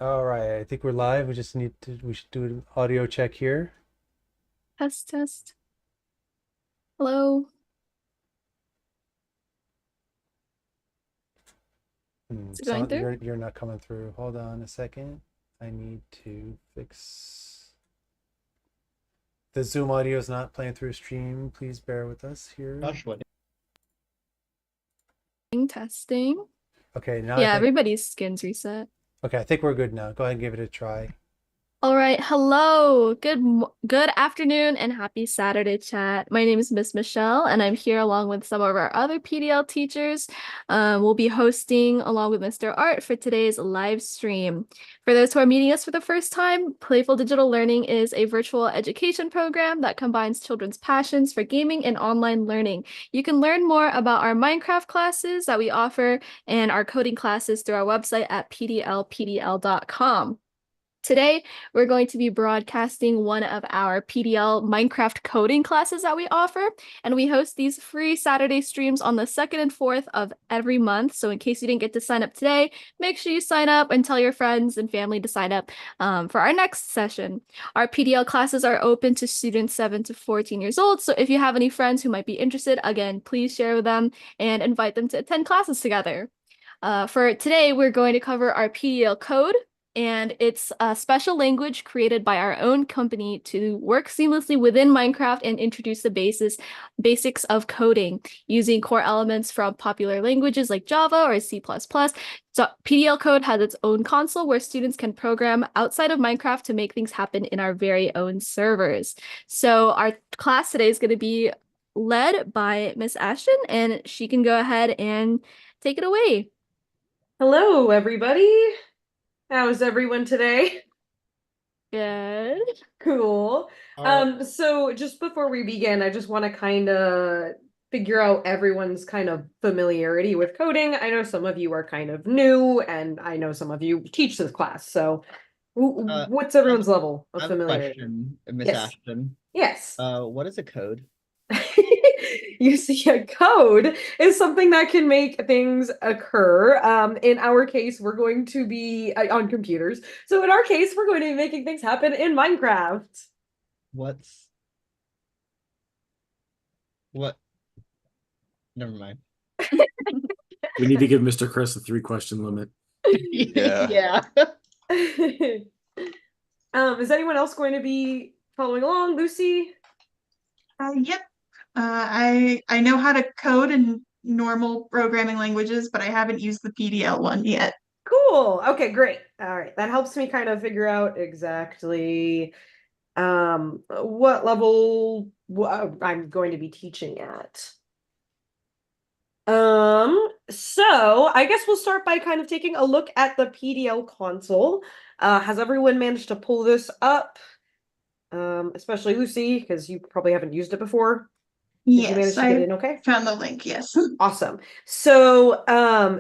All right, I think we're live. We should do an audio check here. Test, test. Hello. Is it going So through? you're not coming through. Hold on a second. I need to fix the Zoom audio is not playing through stream. Please bear with us here. Gosh, what? Testing. Okay, now I Yeah, think everybody's skin's reset. okay, I think we're good now. Go ahead and give it a try. All right. Hello. Good afternoon and happy Saturday chat. My name is Miss Michelle, and I'm here along with some of our other PDL teachers. We'll be hosting along with Mr. Art for today's live stream. For those who are meeting us for the first time, Playful Digital Learning is a virtual education program that combines children's passions for gaming and online learning. You can learn more about our Minecraft classes that we offer and our coding classes through our website at pdlpdl.com. Today, we're going to be broadcasting one of our PDL Minecraft coding classes that we offer, and we host these free Saturday streams on the 2nd and 4th of every month. So in case you didn't get to sign up today, make sure you sign up and tell your friends and family to sign up for our next session. Our PDL classes are open to students 7 to 14 years old, so if you have any friends who might be interested, again, please share with them and invite them to attend classes together. For today, we're going to cover our PDLCode, and it's a special language created by our own company to work seamlessly within Minecraft and introduce the basics of coding using core elements from popular languages like Java or C++. So PDLCode has its own console where students can program outside of Minecraft to make things happen in our very own servers. So our class today is going to be led by Miss Ashton, and she can go ahead and take it away. Hello, everybody. How's everyone today? Good. Cool. All right. So just before we begin, I just want to kind of figure out everyone's kind of familiarity with coding. I know some of you are kind of new, and I know some of you teach this class. So what's I everyone's level I of have a familiarity? question, Miss Yes. Ashton. Yes. What is a code? You see, a code is something that can make things occur. In our case, we're going to be on computers. So in our case, we're going to be making things happen in Minecraft. What's what? Never mind. We need to give Mr. Chris a 3-question limit. Yeah. Is anyone else going to be following along? Lucy? Yep. I know how to code in normal programming languages, but I haven't used the PDL one yet. Cool. Okay, great. All right. That helps me kind of figure out exactly what level I'm going to be teaching at. So I guess we'll start by kind of taking a look at the PDL console. Has everyone managed to pull this up? Especially Lucy, because you probably haven't used it before. Did you manage Yes, to get I in okay? found the link, yes. Awesome. So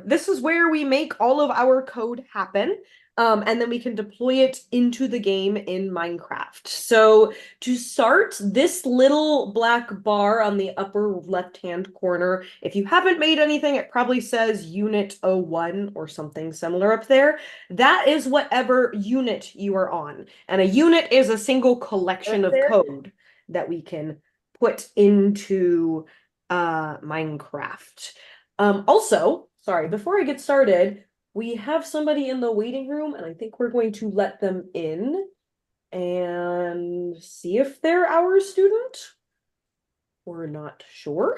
this is where we make all of our code happen. And then we can deploy it into the game in Minecraft. So to start, this little black bar on the upper left-hand corner, if you haven't made anything, it probably says Unit 01 or something similar up there. That is whatever unit you are on. And a unit is a single collection of code that we can put into Minecraft. Also, sorry, before I get started, we have somebody in the waiting room, and I think we're going to let them in and see if they're our student. We're not sure.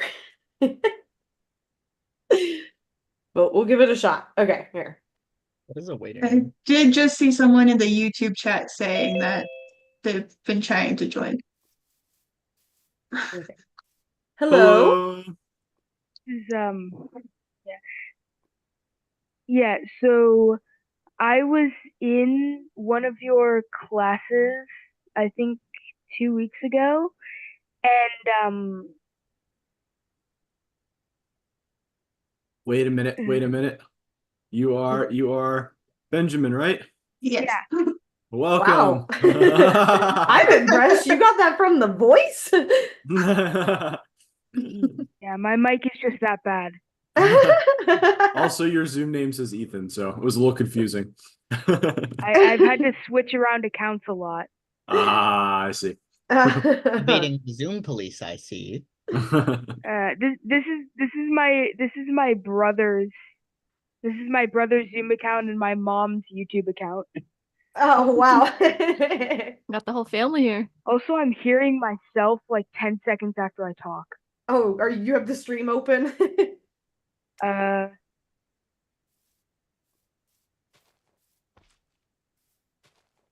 But we'll give it a shot. Okay, here. What is a waiting I room? did just see someone in the YouTube chat saying that they've been trying to join. Okay. Hello. Hello. Is yeah. Yeah, so I was in one of your classes, I think 2 weeks ago, and Wait a minute. Wait a minute. You are Benjamin, right? Yes. yeah, Wow. Welcome. I'm impressed. You got that from the voice? yeah, my mic is just that bad. Also, your Zoom name says Ethan, so it was a little confusing. I've had to switch around accounts a lot. I see. Evading Zoom police, I see. This is my brother's Zoom account and my mom's YouTube account. Oh, wow. Got the whole family here. Also, I'm hearing myself like 10 seconds after I talk. Oh, you have the stream open?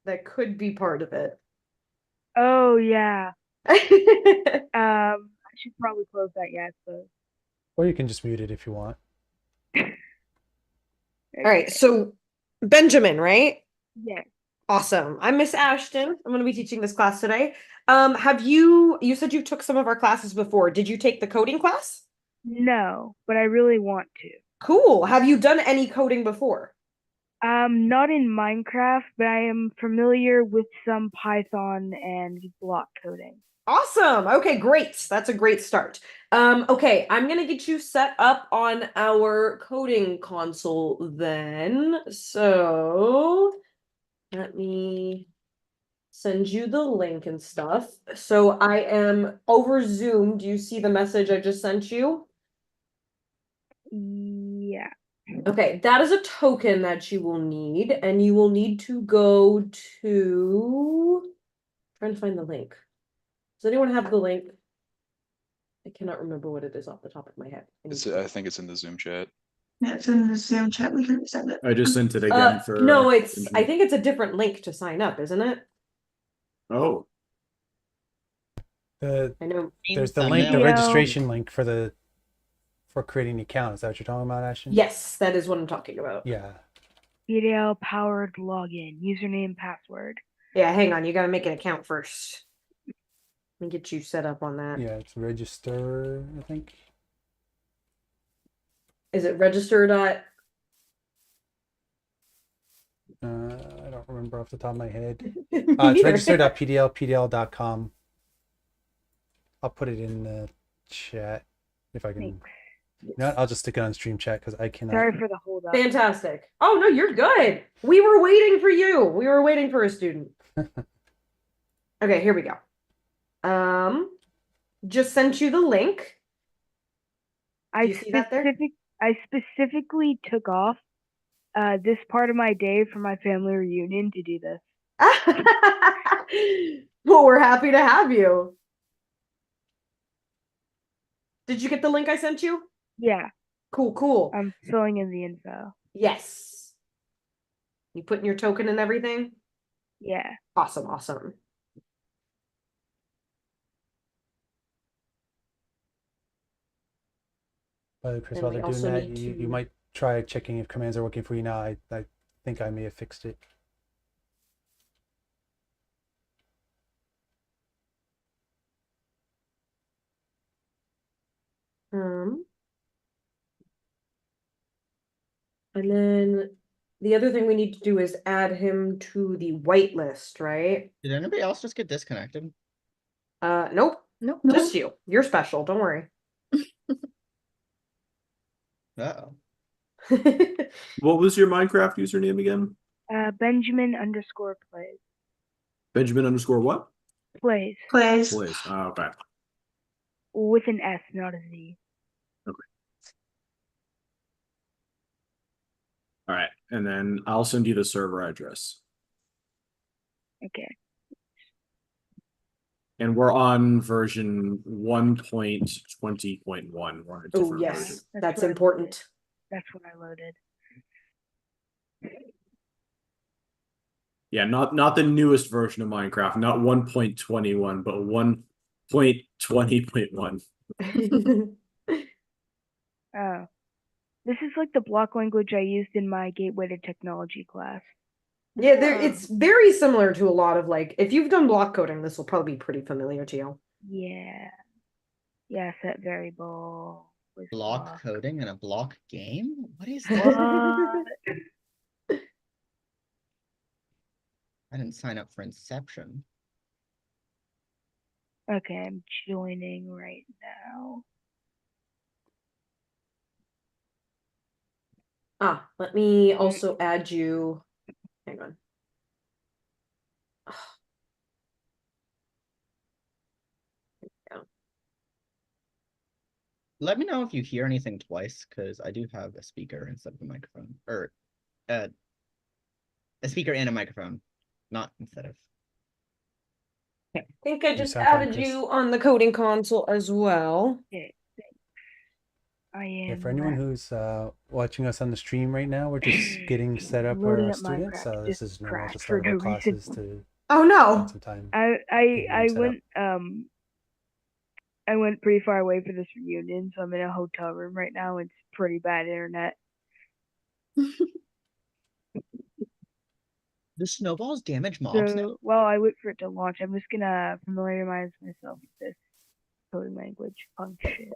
That could be part of it. Oh yeah. I should probably close that, yeah, so. Or you can just mute it if you want. All right, so Benjamin, right? Yeah. Awesome. I'm Miss Ashton. I'm going to be teaching this class today. You said you took some of our classes before. Did you take the coding class? No, but I really want to. Cool. Have you done any coding before? Not in Minecraft, but I am familiar with some Python and block coding. Awesome. Okay, great. That's a great start. Okay, I'm gonna get you set up on our coding console then. So let me send you the link and stuff. So I am over Zoom. Do you see the message I just sent you? Yeah. Okay, that is a token that you will need, and you will need to go to trying to find the link. Does anyone have the link? I cannot remember what it is off the top of my head. I think it's in the Zoom chat. Yeah, it's in the Zoom chat. We can send it. I just sent it again for. No, I think it's a different link to sign up, isn't it? Oh. I know. There's the link, the registration link for creating the account. Is that what you're talking about, Ashton? Yes, that is what I'm talking about. Yeah. PDL powered login, username, password. Yeah, hang on. You got to make an account first. Let me get you set up on that. Yeah, it's register, I think. Is it register dot? I don't remember off the top of my head. Me It's neither. register.pdl.pdl.com. I'll put it in the chat if I can. Thanks. No, I'll just stick it on stream chat because I cannot. Sorry for the hold up. Fantastic. Oh, no, you're good. We were waiting for you. We were waiting for a student. Okay, here we go. Just sent you the link. Do you see that there? I specifically took off this part of my day for my family reunion to do this. Well, we're happy to have you. Did you get the link I sent you? Yeah. Cool. I'm filling in the info. Yes. You put in your token and everything? Yeah. Awesome. By the way, Chris, And while we they're doing also that, need you to- might try checking if commands are working for you now. I think I may have fixed it. And then the other thing we need to do is add him to the whitelist, right? Did anybody else just get disconnected? Nope. Nope. Just you. You're special. Don't worry. Uh-oh. What was your Minecraft username again? Benjamin_plays. Benjamin underscore what? Plays. Plays. Blaze. Oh, okay. With an S, not a Z. All right. And then I'll send you the server address. Okay. And we're on version 1.20.1. We're on a Oh, different yes. version. That's what I important. That's what I loaded. Yeah, not the newest version of Minecraft, not 1.21, but 1.20.1. Oh. This is like the block language I used in my Gateway to Technology class. Yeah, it's very similar to a lot of if you've done block coding, this will probably be pretty familiar to you. Yeah. Yeah, set variable. Was Block coding in a block game? What is What? that? I didn't sign up for Inception. Okay, I'm joining right now. Let me also add you Hang on. Let me know if you hear anything twice, because I do have a speaker instead of a microphone. Or a speaker and a microphone, not instead of. I think I You just sound fine, added Chris. you on the coding console as well. Okay, thanks. I am Yeah, for anyone who's watching us on the stream right now, we're just getting set up for loading our up students. Minecraft. This Just is normal at the crashed start for of our no reason. classes to Oh no! spend some time. I getting I set up. went I went pretty far away for this reunion, so I'm in a hotel room right now. It's pretty bad internet. The snowballs damage mobs now? So while I wait for it to launch, I'm just gonna familiarize myself with this coding language function.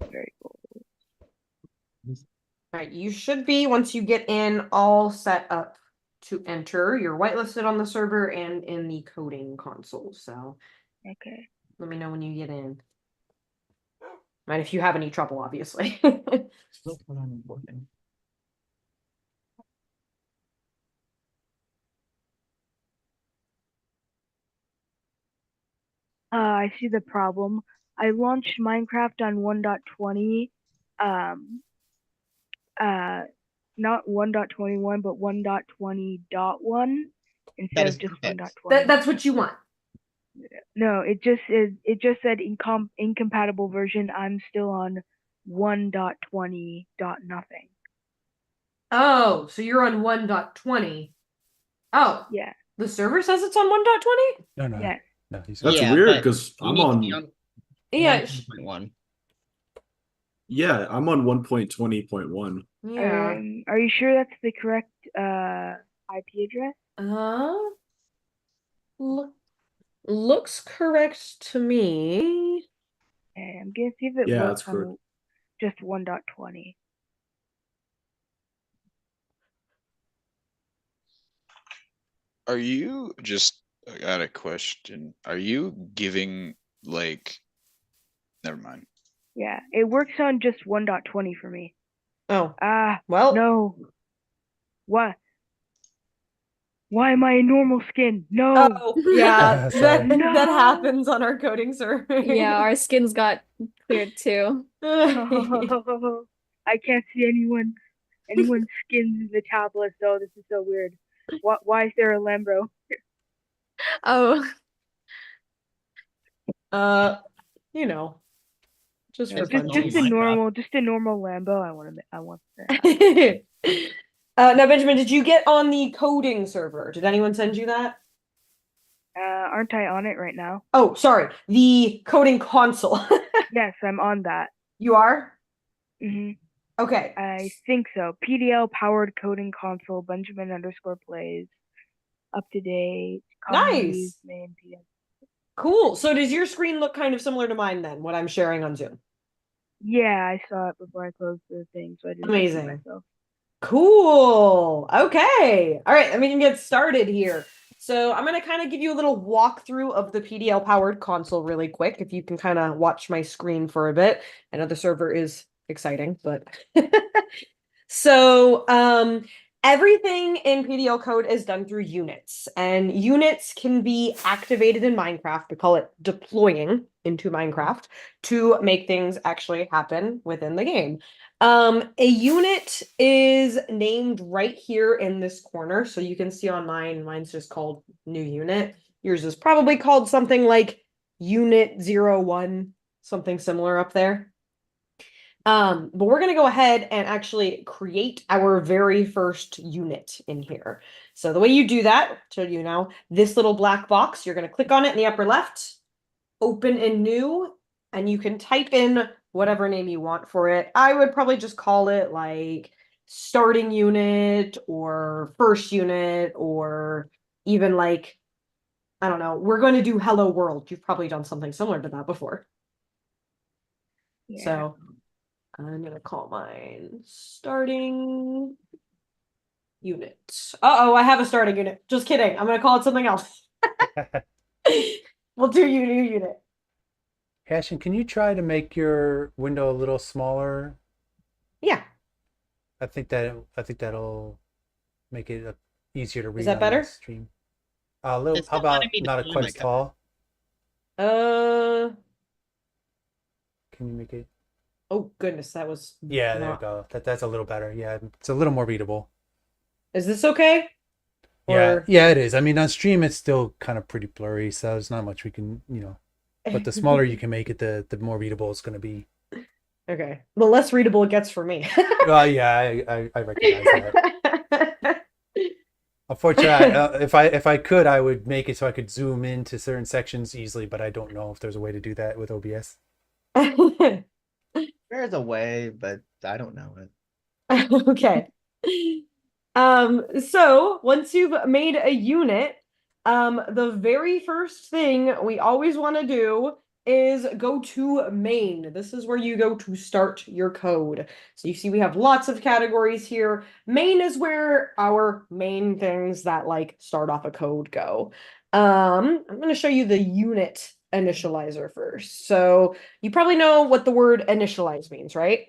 Very cool. Alright, you should be, once you get in, all set up to enter. You're whitelisted on the server and in the coding console, so Okay. let me know when you get in. Right, if you have any trouble, obviously. Still put on working. I see the problem. I launched Minecraft on 1.20, not 1.21, but 1.20.1 instead That of is just perfect. 1.20. That's what you want. No, it just said incompatible version. I'm still on 1.20.nothing. Oh, so you're on 1.20. Oh, Yeah. the server says it's on 1.20? No. Yes. No, he's That's Yeah, weird but because you I'm need to be on. Yeah, 1.1. Yeah, I'm on 1.20.1. yeah. Are you sure that's the correct IP address? Looks correct to me. Okay, I'm gonna see if it Yeah, works that's correct. on just 1.20. Are you just, I got a question. Are you giving like, never mind. Yeah, it works on just 1.20 for me. Oh, Ah, well. no. What? Why am I a normal skin? No. Oh, yeah, Sorry. that happens on our coding server. Yeah, our skins got cleared too. I can't see anyone's skins in the tablet though. This is so weird. Why is there a Lambro? Oh, You know, just for Just fun. just a normal Lambo. I want that. Now, Benjamin, did you get on the coding server? Did anyone send you that? Aren't I on it right now? Oh, sorry, the coding console. Yes, I'm on that. You are? Mm-hmm. Okay. I think so. PDL powered coding console. Benjamin _ plays. Up to date. Nice. Main PDL. Cool. So does your screen look kind of similar to mine then, what I'm sharing on Zoom? Yeah, I saw it before I closed the thing, so I didn't Amazing. see myself. Cool. Okay. All right, then we can get started here. So I'm going to kind of give you a little walkthrough of the PDL powered console really quick, if you can kind of watch my screen for a bit. I know the server is exciting, but so everything in PDLCode is done through units, and units can be activated in Minecraft. We call it deploying into Minecraft to make things actually happen within the game. A unit is named right here in this corner. So you can see on mine's just called new unit. Yours is probably called something like unit 01, something similar up there. But we're going to go ahead and actually create our very first unit in here. So the way you do that, I'll show you now, this little black box, you're going to click on it in the upper left, open in new, and you can type in whatever name you want for it. I would probably just call it like starting unit or first unit, or even like, I don't know, we're going to do hello world. You've probably done something similar to that before. Yeah. So I'm going to call mine starting unit. Uh-oh, I have a starting unit. Just kidding. I'm going to call it something else. We'll do new unit. Cashin, can you try to make your window a little smaller? Yeah. I think that'll make it easier to read that on better? the stream. A little. It's How not letting about me not deploy quite my as code. tall? Uh, Can you make it? oh goodness, that was Yeah, there you not. go. That's a little better. Yeah, it's a little more readable. Is this okay? Yeah, Or yeah, it is. I mean, on stream it's still kind of pretty blurry, so there's not much we can, But the smaller you can make it, the more readable it's going to be. Okay, the less readable it gets for me. Well, yeah, I recognize that. Unfortunately, if I could, I would make it so I could zoom into certain sections easily, but I don't know if there's a way to do that with OBS. There's a way, but I don't know it. Okay. So once you've made a unit, the very first thing we always want to do is go to main. This is where you go to start your code. So you see we have lots of categories here. Main is where our main things that like start off a code go. I'm going to show you the unit initializer first. So you probably know what the word initialize means, right?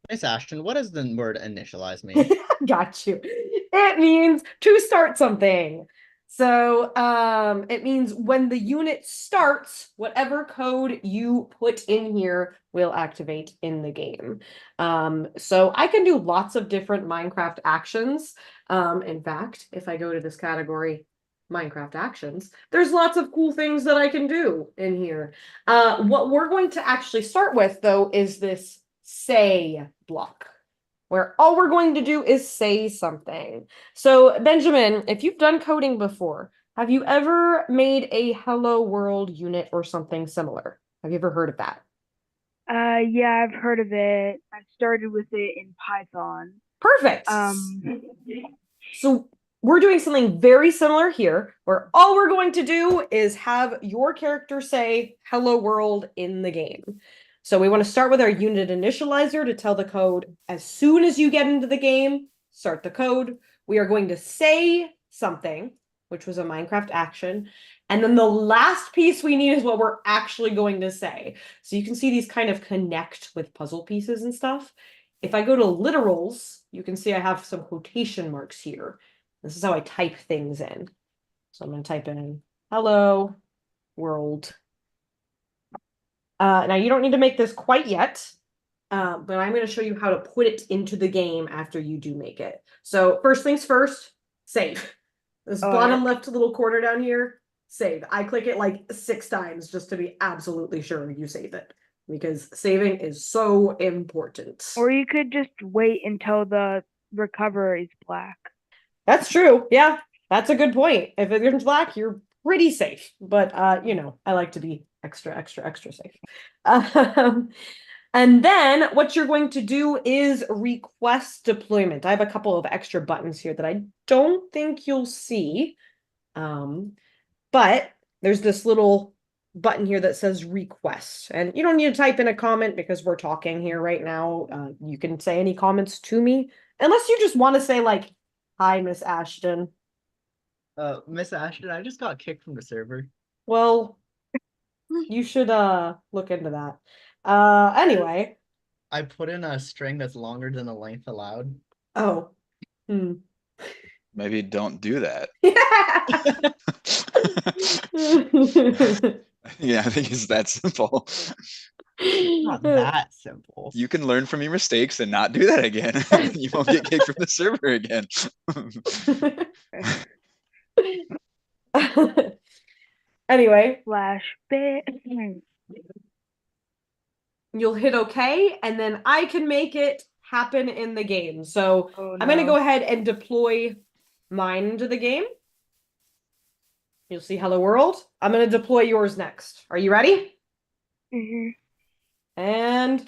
Miss Ashton, what does the word initialize mean? Got you. It means to start something. So it means when the unit starts, whatever code you put in here will activate in the game. So I can do lots of different Minecraft actions. In fact, if I go to this category, Minecraft actions, there's lots of cool things that I can do in here. What we're going to actually start with, though, is this say block, where all we're going to do is say something. So, Benjamin, if you've done coding before, have you ever made a hello world unit or something similar? Have you ever heard of that? Yeah, I've heard of it. I started with it in Python. Perfect. So we're doing something very similar here, where all we're going to do is have your character say hello world in the game. So we want to start with our unit initializer to tell the code as soon as you get into the game, start the code. We are going to say something, which was a Minecraft action. And then the last piece we need is what we're actually going to say. So you can see these kind of connect with puzzle pieces and stuff. If I go to literals, you can see I have some quotation marks here. This is how I type things in. So I'm going to type in hello world. Now you don't need to make this quite yet, but I'm going to show you how to put it into the game after you do make it. So first things first, save. This bottom left little corner down here, save. I click it like 6 times just to be absolutely sure you save it, because saving is so important. Or you could just wait until the recover is black. That's true. Yeah, that's a good point. If it turns black, you're pretty safe. But I like to be extra safe. And then what you're going to do is request deployment. I have a couple of extra buttons here that I don't think you'll see. But there's this little button here that says request. And you don't need to type in a comment because we're talking here right now. You can say any comments to me, unless you just want to say like, hi, Miss Ashton. Miss Ashton, I just got kicked from the server. Well, you should look into that. Anyway. I put in a string that's longer than the length allowed. Oh. Maybe don't do that. Yeah, I think it's that simple. Not that simple. You can learn from your mistakes and not do that again. You won't get kicked from the server again. Anyway. Flashback. You'll hit OK, and then I can make it happen in the game. So I'm going to go ahead and deploy mine into the game. You'll see hello world. I'm going to deploy yours next. Are you ready? And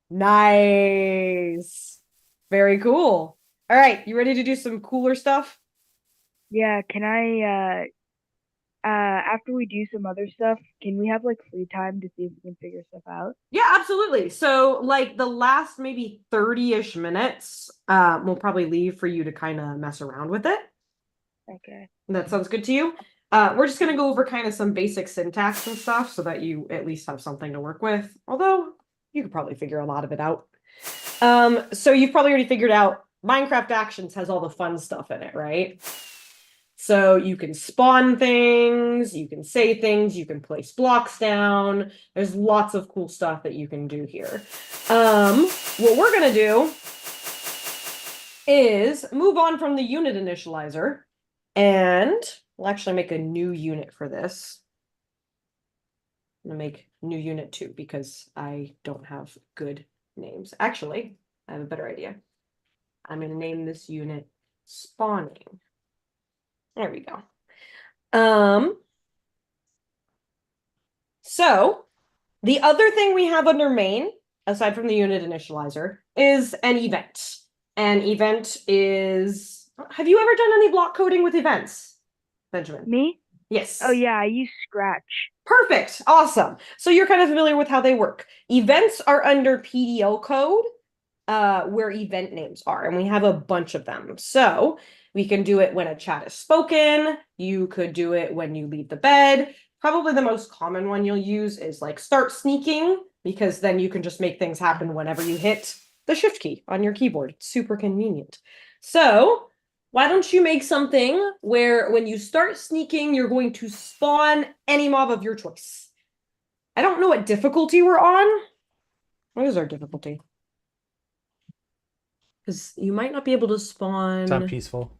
nice. Very cool. All right, you ready to do some cooler stuff? Yeah, can I after we do some other stuff, can we have like free time to see if we can figure stuff out? Yeah, absolutely. So like the last maybe 30-ish minutes, we'll probably leave for you to kind of mess around with it. Okay. That sounds good to you? We're just going to go over kind of some basic syntax and stuff so that you at least have something to work with. Although you could probably figure a lot of it out. So you've probably already figured out Minecraft Actions has all the fun stuff in it, right? So you can spawn things, you can say things, you can place blocks down. There's lots of cool stuff that you can do here. What we're gonna do is move on from the unit initializer, and we'll actually make a new unit for this. I'm gonna make new unit 2 because I don't have good names. Actually, I have a better idea. I'm gonna name this unit spawning. There we go. So the other thing we have under main, aside from the unit initializer, is an event. An event is, have you ever done any block coding with events, Benjamin? Me? Yes. Oh yeah, I use Scratch. Perfect. Awesome. So you're kind of familiar with how they work. Events are under PDLCode, where event names are, and we have a bunch of them. So we can do it when a chat is spoken. You could do it when you leave the bed. Probably the most common one you'll use is like start sneaking, because then you can just make things happen whenever you hit the shift key on your keyboard. It's super convenient. So why don't you make something where when you start sneaking, you're going to spawn any mob of your choice. I don't know what difficulty we're on. What is our difficulty? Because you might not be able to spawn. It's on peaceful.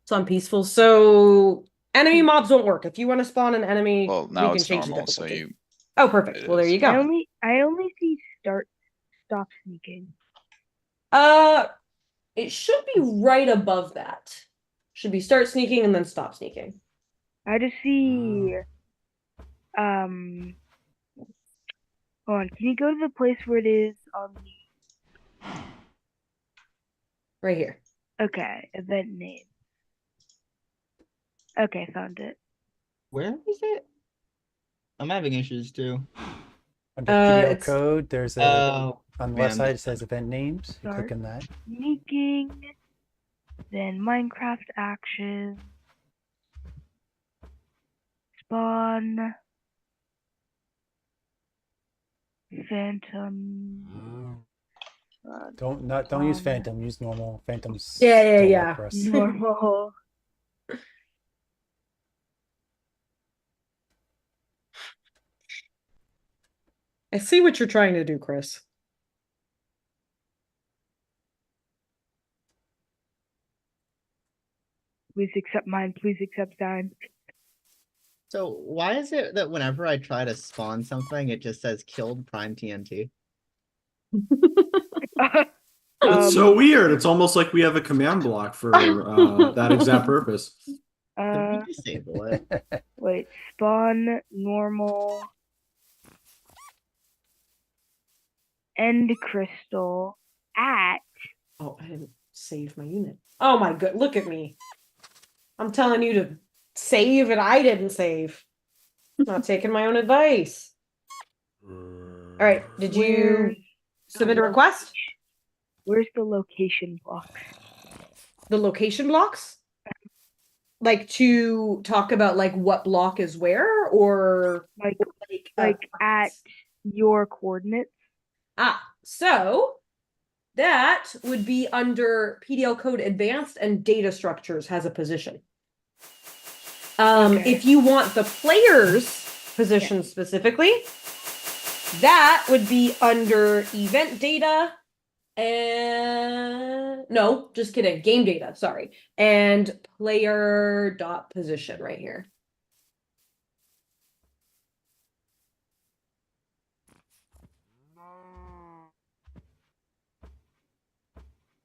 It's on peaceful. So enemy mobs won't work. If you want to spawn an enemy, Well, we now can it's change normal, the so difficulty. you. Oh, perfect. it Well, there is. you go. I only see stop sneaking. It should be right above that. Should be start sneaking and then stop sneaking. I just see hold on, can you go to the place where it is on the Right here. okay, event name. Okay, found it. Where is it? I'm having issues too. Under It's- PDLCode, there's a Oh, on the man, left side it says event names. You click Start. on that. Sneaking, then Minecraft action, spawn, phantom. Don't use Phantom. Use normal. Phantom's Yeah, don't yeah. work for us. Normal. I see what you're trying to do, Chris. Please accept mine. Please accept thine. so why is it that whenever I try to spawn something, it just says killed prime TNT? It's so weird. It's almost like we have a command block for that exact purpose. Could we disable it? Wait, spawn normal end crystal at Oh, I didn't save my unit. Oh my god, look at me. I'm telling you to save and I didn't save. Not taking my own advice. All right, did you Where's submit a request? Where's the location block? The location blocks? Like to talk about like what block is where, or Like like at your coordinates? so that would be under PDLCode Advanced, and Data Structures has a position. Okay. If you want the player's position specifically, that would be under Event Data and no, just kidding, Game Data, sorry, and Player dot position right here.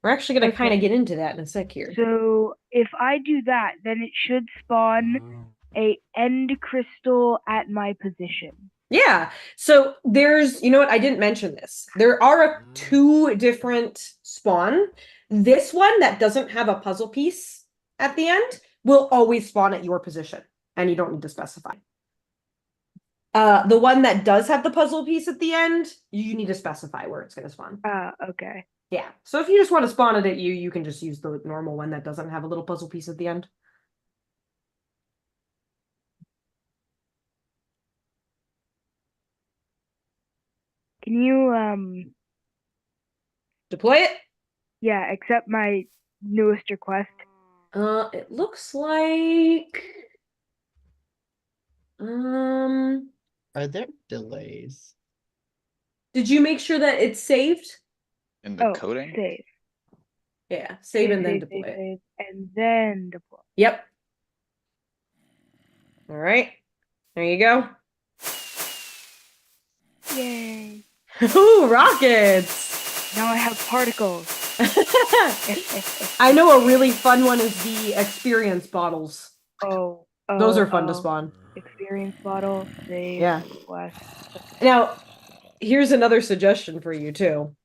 We're actually going to kind of Okay. get into that in a sec here. So if I do that, then it should spawn a end crystal at my position. Yeah. So there's, you know what? I didn't mention this. There are two different spawn. This one that doesn't have a puzzle piece at the end will always spawn at your position, and you don't need to specify. The one that does have the puzzle piece at the end, you need to specify where it's going to spawn. Okay. Yeah. So if you just want to spawn it at you, you can just use the normal one that doesn't have a little puzzle piece at the end. Can you Deploy it. Yeah, accept my newest request. It looks like Are there delays? did you make sure that it's saved? In the Oh, coding? save. Yeah, save and then deploy it. Save, and then deploy. Yep. All right. There you go. Yay. Ooh, rockets. Now I have particles. I know a really fun one is the experience bottles. Oh. Those are fun to spawn. Experience bottle, save, Yeah. request. Now, here's another suggestion for you too.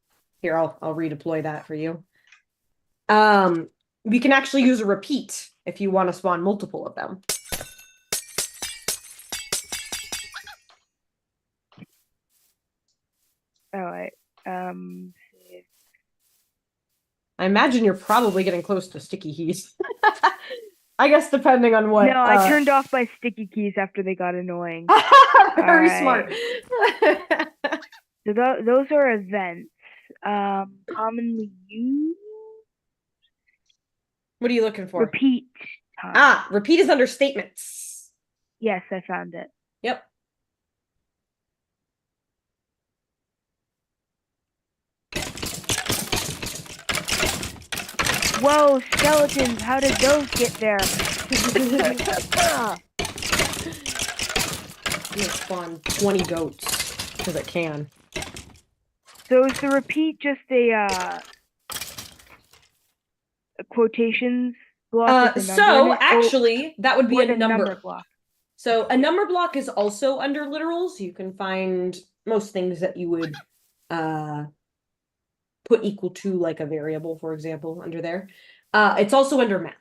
Here, I'll redeploy that for you. We can actually use a repeat if you want to spawn multiple of them. All right. Save. I imagine you're probably getting close to sticky keys. I guess depending on what. No, I turned off my sticky keys after they got annoying. Very Alright. smart. So those are events. Commonly used. What are you looking for? Repeat time. Repeat is under statements. Yes, I found it. Yep. Whoa, skeletons! How did those get there? I'm gonna spawn 20 goats because it can. So is the repeat just a quotations block? with a number in So it? actually, that would be Or a the number. block. So a number block is also under literals. You can find most things that you would put equal to, like a variable, for example, under there. It's also under math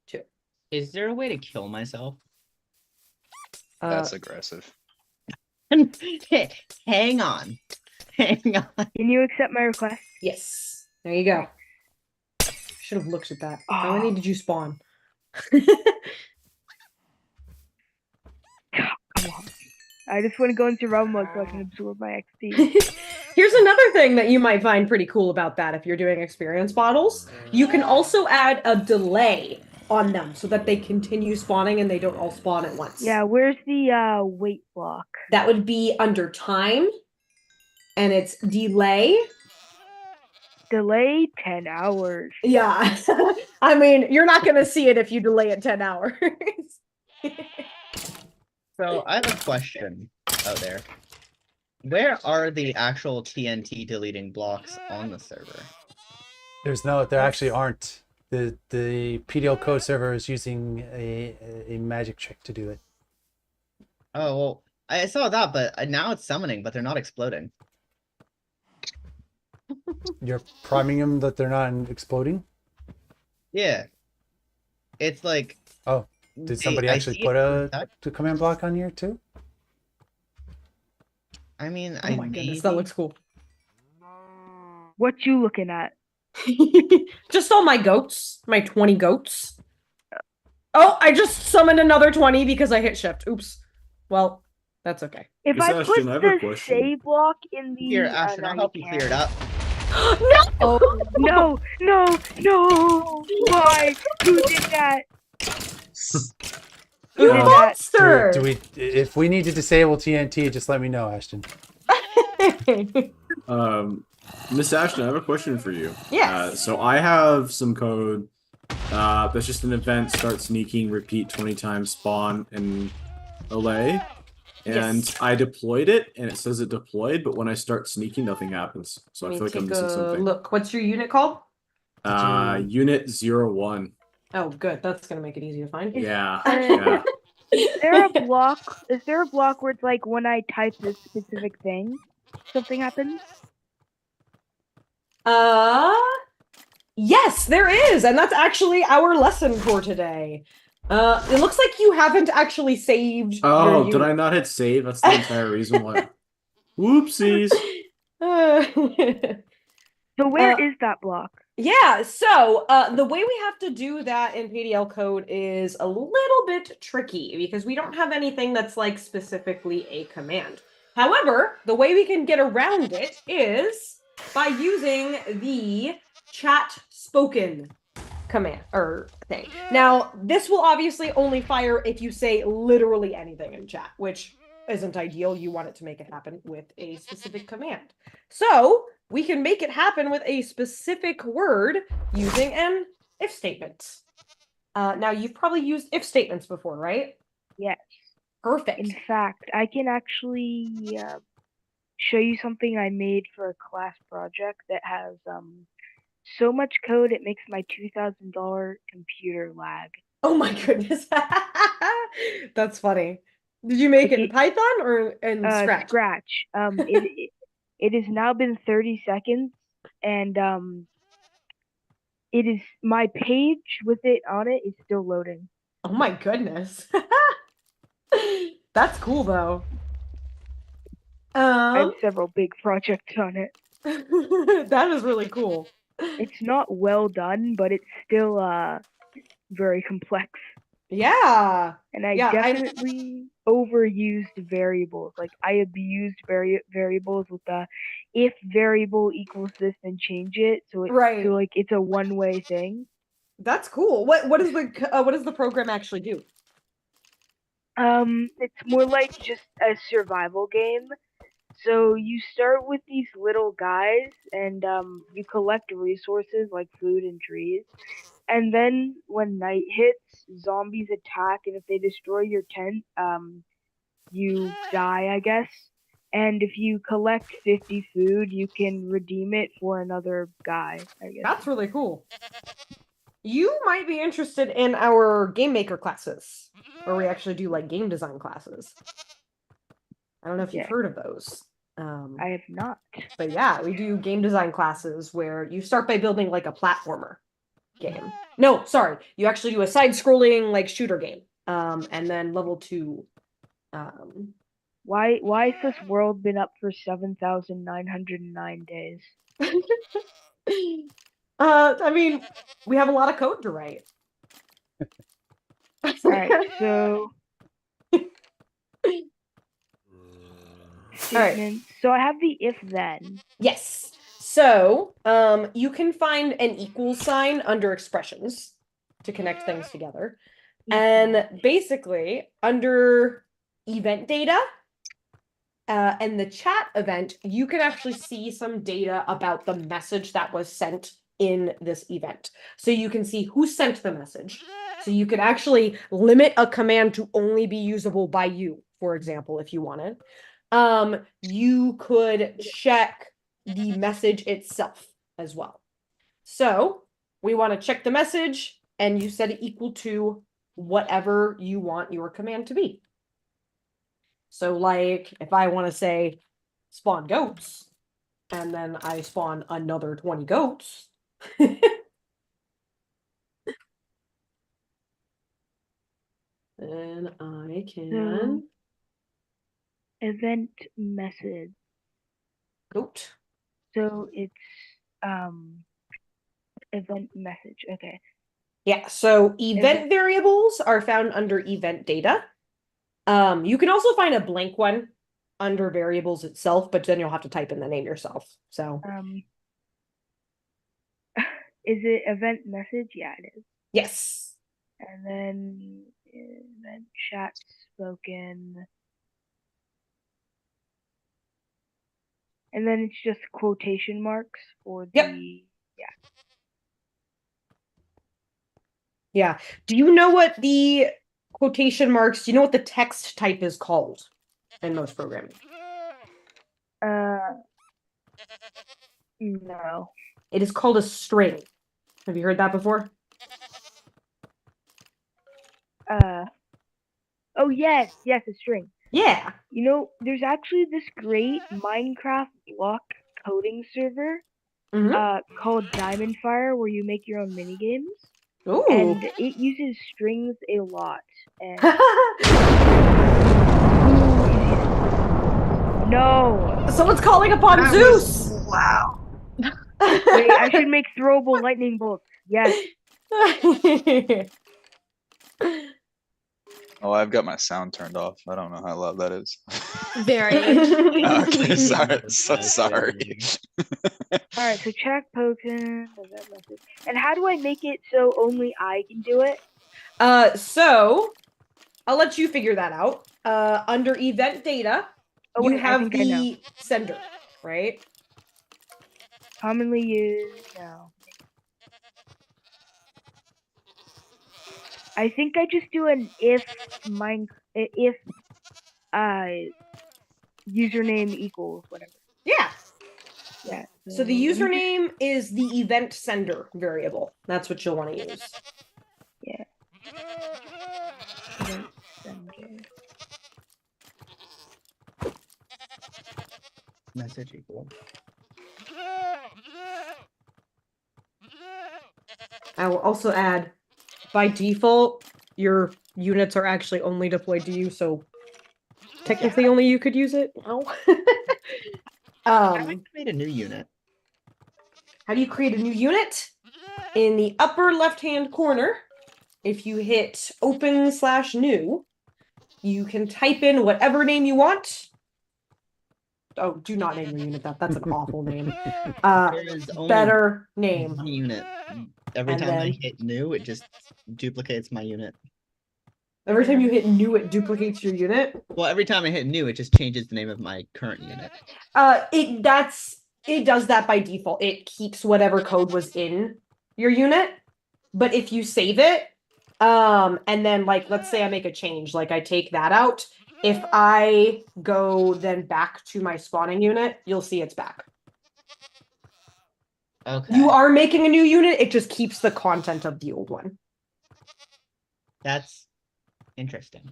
too. Is there a way to kill myself? That's aggressive. Hang on. Hang on. Can you accept my request? Yes. There you go. Should have looked at that. How many did you spawn? Come on. I just want to go into realm mode so I can absorb my XP. Here's another thing that you might find pretty cool about that if you're doing experience bottles. You can also add a delay on them so that they continue spawning and they don't all spawn at once. Yeah, where's the wait block? That would be under time. And it's delay. Delay 10 hours. Yeah. I mean, you're not going to see it if you delay it 10 hours. So I have a question out there. Where are the actual TNT deleting blocks on the server? There actually aren't. The PDLCode server is using a magic trick to do it. Oh, well, I saw that, but now it's summoning, but they're not exploding. You're priming them that they're not exploding? Yeah. It's like... Oh, did somebody actually put a command block on here too? I mean, Oh my goodness, that looks cool. What you looking at? Just all my goats, my 20 goats. Oh, I just summoned another 20 because I hit shift. Oops. Well, that's okay. If Miss I put Ashton, I have a the question. save block in the... Here, Ashton, I'll help you clear it up. No! Oh, no! Why? Who did that? You Uh, monster! Do we? If we need to disable TNT, just let me know, Ashton. Miss Ashton, I have a question for you. Yes. So I have some code that's just an event, start sneaking, repeat 20 times, spawn, and allay. And Yes. I deployed it, and it says it deployed, but when I start sneaking, nothing happens. So I Let feel me like I'm take missing a something. look. What's your unit called? Unit 01. Oh, good. That's gonna make it easy to find. Yeah, yeah. Is there a block? Is there a block where it's like when I type this specific thing, something happens? Yes, there is, and that's actually our lesson for today. It looks like you haven't actually saved. Oh, your did I unit. not hit save? That's the entire reason why. Whoopsies. So where is that block? Yeah, so the way we have to do that in PDLCode is a little bit tricky because we don't have anything that's like specifically a command. However, the way we can get around it is by using the chat spoken command or thing. Now, this will obviously only fire if you say literally anything in chat, which isn't ideal. You want it to make it happen with a specific command. So we can make it happen with a specific word using an if statement. Now, you've probably used if statements before, right? Yes. Perfect. In fact, I can actually show you something I made for a class project that has so much code it makes my $2,000 computer lag. Oh my goodness. That's funny. Did you make it in Python or in Scratch? Scratch. It has now been 30 seconds, and it is my page with it on it is still loading. Oh my goodness. That's cool though. I have several big projects on it. That is really cool. It's not well done, but it's still very complex. Yeah. And I Yeah, definitely overused variables. Like I abused variables with the if variable equals this, then change it. So it's Right. so like it's a one-way thing. That's cool. What does the program actually do? It's more like just a survival game. So you start with these little guys, and you collect resources like food and trees. And then when night hits, zombies attack, and if they destroy your tent, you die, I guess. And if you collect 50 food, you can redeem it for another guy, I guess. That's really cool. You might be interested in our game maker classes, where we actually do like game design classes. I don't know if you've heard of those. I have not. But yeah, we do game design classes where you start by building like a platformer game. No, sorry. You actually do a side-scrolling like shooter game. And then level 2. Why has this world been up for 7,909 days? I mean, we have a lot of code to write. Alright, so statements. So I have the if then. Yes. So, you can find an equal sign under expressions to connect things together. And basically, under event data and the chat event, you can actually see some data about the message that was sent in this event. So you can see who sent the message. So you can actually limit a command to only be usable by you, for example, if you wanted. You could check the message itself as well. So we want to check the message, and you set it equal to whatever you want your command to be. So like if I want to say spawn goats, and then I spawn another 20 goats, then I can event message. goat. So it's event message. Okay. Yeah, so event variables are found under event data. You can also find a blank one under variables itself, but then you'll have to type in the name yourself. So is it event message? Yeah, it is. yes. And then event chat spoken. And then it's just quotation marks for the Yeah. Do you know what the quotation marks, do you know what the text type is called in most programming? No. It is called a string. Have you heard that before? Oh yes, a string. Yeah. You know, there's actually this great Minecraft block coding server called Diamond Fire where you make your own mini games. Ooh. And it uses strings a lot. And no. Someone's calling upon Zeus. Wow. Wait, I should make throwable lightning bolts. Yes. Oh, I've got my sound turned off. I don't know how loud that is. Very. Okay, sorry. So sorry. Alright, so check Pokin. Does that message? And how do I make it so only I can do it? So I'll let you figure that out. Under event data, Oh, you wait, I have think I know. the sender, right? Commonly used. No. I think I just do an if username equals whatever. Yeah. Yeah. So the let me just- username is the event sender variable. That's what you'll want to use. Yeah. Event sender. Message equal. I will also add, by default, your units are actually only deployed to you, so technically only you could use it. No. How do I create a new unit? How do you create a new unit? In the upper left-hand corner, if you hit open/new, you can type in whatever name you want. Oh, do not name your unit that. That's an awful name. There is only Better name. one unit. Every And time I then- hit new, it just duplicates my unit. Every time you hit new, it duplicates your unit. Well, every time I hit new, it just changes the name of my current unit. It does that by default. It keeps whatever code was in your unit. But if you save it, and then like let's say I make a change, like I take that out. If I go then back to my spawning unit, you'll see it's back. Okay. You are making a new unit, it just keeps the content of the old one. That's interesting.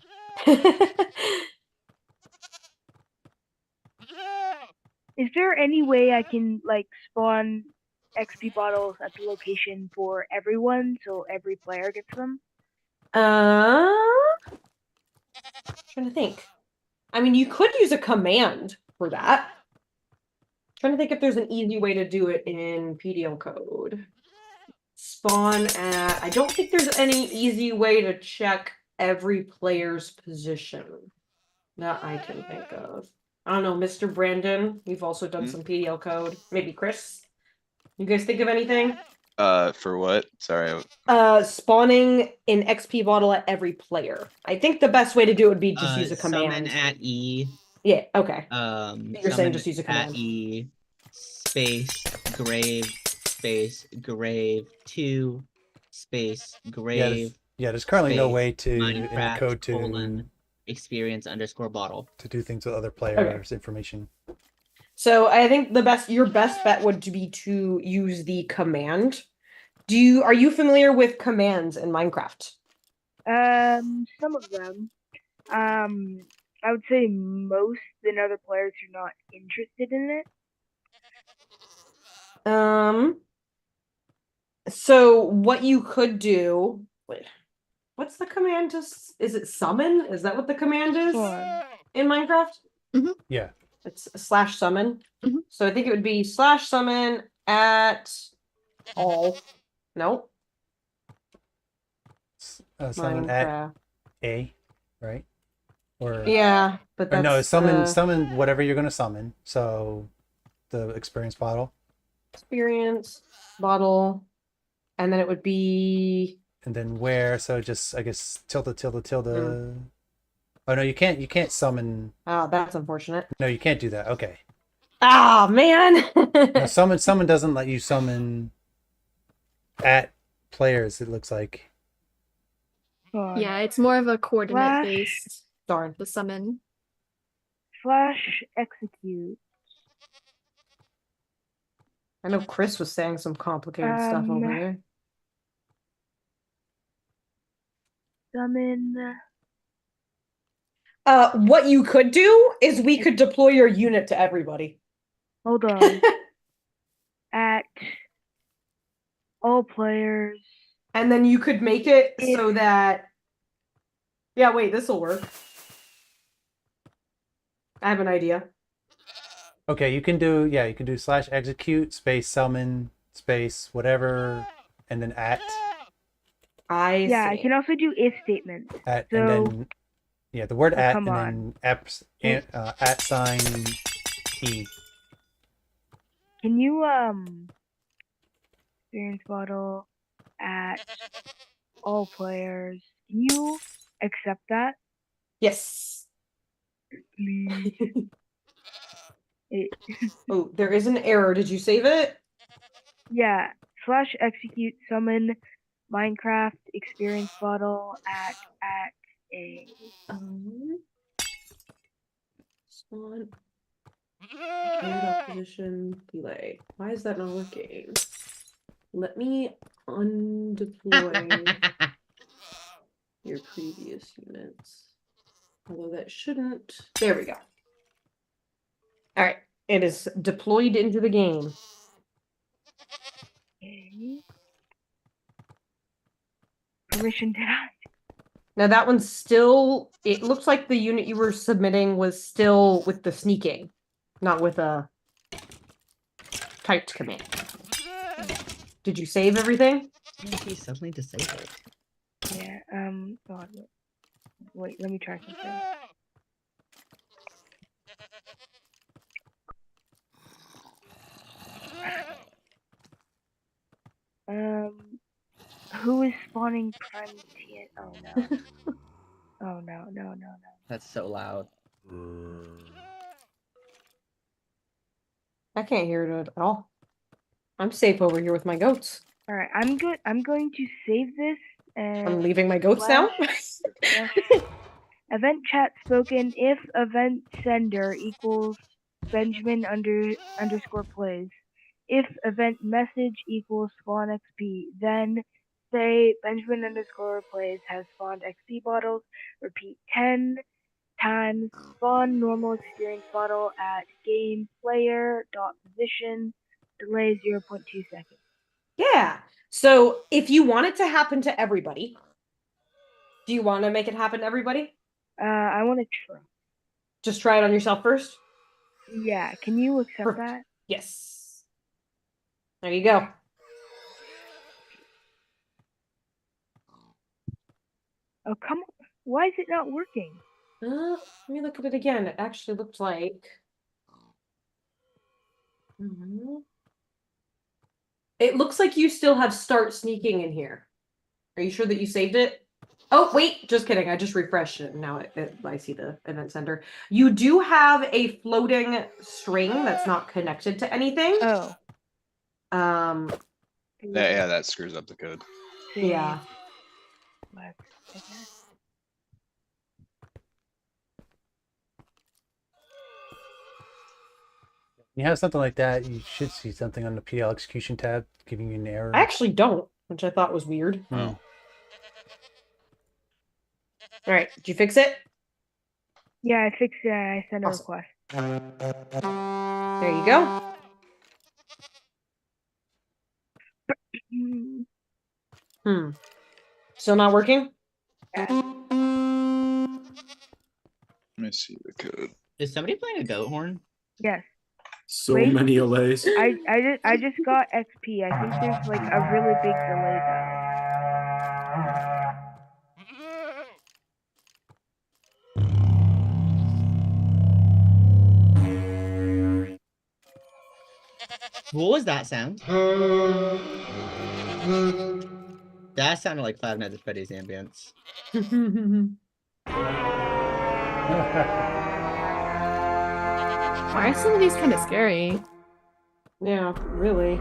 Is there any way I can like spawn XP bottles at the location for everyone so every player gets them? Trying to think. I mean, you could use a command for that. Trying to think if there's an easy way to do it in PDLCode. Spawn at. I don't think there's any easy way to check every player's position that I can think of. I don't know, Mr. Brandon. We've also done some PDLCode. Maybe Chris. You guys think of anything? For what? Sorry. Spawning an XP bottle at every player. I think the best way to do it would be just use a Summon command. at E. Yeah, okay. You're You're saying just use a command. At E space grave 2 space grave There's currently no space, way to in the Minecraft code colon experience _ bottle. to do things with other players' information. So I think your best bet would be to use the command. Are you familiar with commands in Minecraft? Some of them. I would say most than other players are not interested in it. So what you could do. Wait, what's the command? Is it summon? Is that what the command is in Minecraft? Yeah. It's /summon. Mhm. So I think it would be /summon at all. Nope. Summon at Minecraft. A, right? Or Yeah, but or that's no, summon whatever you're gonna summon. So the experience bottle, experience bottle, and then it would be and then where. So just I guess tilde. Oh no, you can't summon. that's unfortunate. No, you can't do that. Okay. Ah, man. No, summon doesn't let you summon at players. It looks like. Yeah, it's more of a coordinate based Darn. the summon. /execute. I know Chris was saying some complicated stuff over there. Summon. What you could do is we could deploy your unit to everybody. Hold on. At all players. And then you could make it so that. Yeah, wait, this will work. I have an idea. Okay, you can do /execute space summon space whatever, and then at I can also do if statements. and So- then the word Oh, at come and on. then at sign E. Can you experience bottle at all players? Can you accept that, Yes. please? It, Oh, there is an error. Did you save it? yeah. / execute summon Minecraft experience bottle at a. Spawn. Carried off position. Delay. Why is that not working? Let me undeploy your previous units. Although that shouldn't. There we go. All right. It is deployed into the game. Okay. Permission denied. Now that one's still. It looks like the unit you were submitting was still with the sneaking, not with a typed command. Did you save everything? He suddenly disabled. Yeah. God. Wait. Let me try something. Who is spawning prime TN? Oh no. Oh no. That's so loud. I can't hear it at all. I'm safe over here with my goats. Alright, I'm good. I'm going to save this and I'm leaving my goats now. event chat spoken if event sender equals Benjamin underscore plays. If event message equals spawn XP, then say Benjamin underscore plays has spawned XP bottles. Repeat 10 times. Spawn normal experience bottle at game player dot position. Delay 0.2 seconds. Yeah. So if you want it to happen to everybody, do you want to make it happen to everybody? I want to try. Just try it on yourself first. Yeah, can you accept Perfect. that? Yes. There you go. Oh, come on. Why is it not working? Let me look at it again. It actually looked like. It looks like you still have start sneaking in here. Are you sure that you saved it? Oh, wait, just kidding. I just refreshed it and now I see the event sender. You do have a floating string that's not connected to anything. Oh. Yeah, that screws up the code. Yeah. You have something like that, you should see something on the PDL execution tab giving you an error. I actually don't, which I thought was weird. Oh. All right, did you fix it? Yeah, I fixed it. I sent a Awesome. request. There you go. Still not working? Let me see the code. Is somebody playing a goat horn? Yes. So Wait. many allays. I just got XP. I think there's like a really big delay though. What was that sound? That sounded like Five Nights at Freddy's ambience. Why are some of these kind of scary? Yeah, really.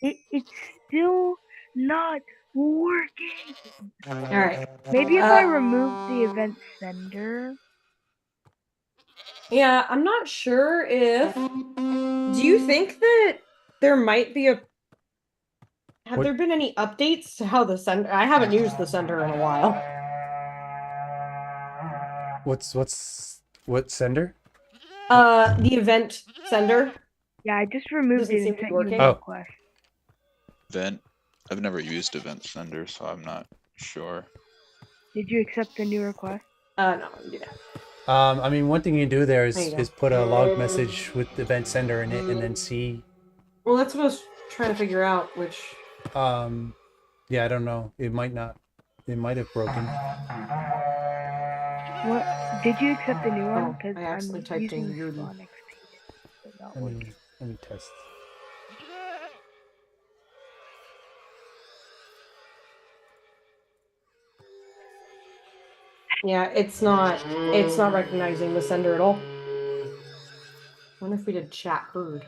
It's still not working. All right. Maybe if I remove the event sender. Yeah, I'm not sure if. Do you think that there might be a. Have What- there been any updates to how the sender? I haven't used the sender in a while. What sender? The event sender. Yeah, I just removed Doesn't it seem and to be sent you working. a Oh. request. Event. I've never used event sender, so I'm not sure. Did you accept the new request? No, you didn't. I mean, one thing you can do there is, There you go. put a log message with the event sender in it, and then see. Well, that's what I was trying to figure out. Which. Yeah, I don't know. It might not. It might have broken. What? Did you accept the new one? Oh, Because I I'm accidentally typed using in the Yuri. Spawn XP. It's not Let working. me test. Yeah, it's not recognizing the sender at all. Wonder if we did chat bird.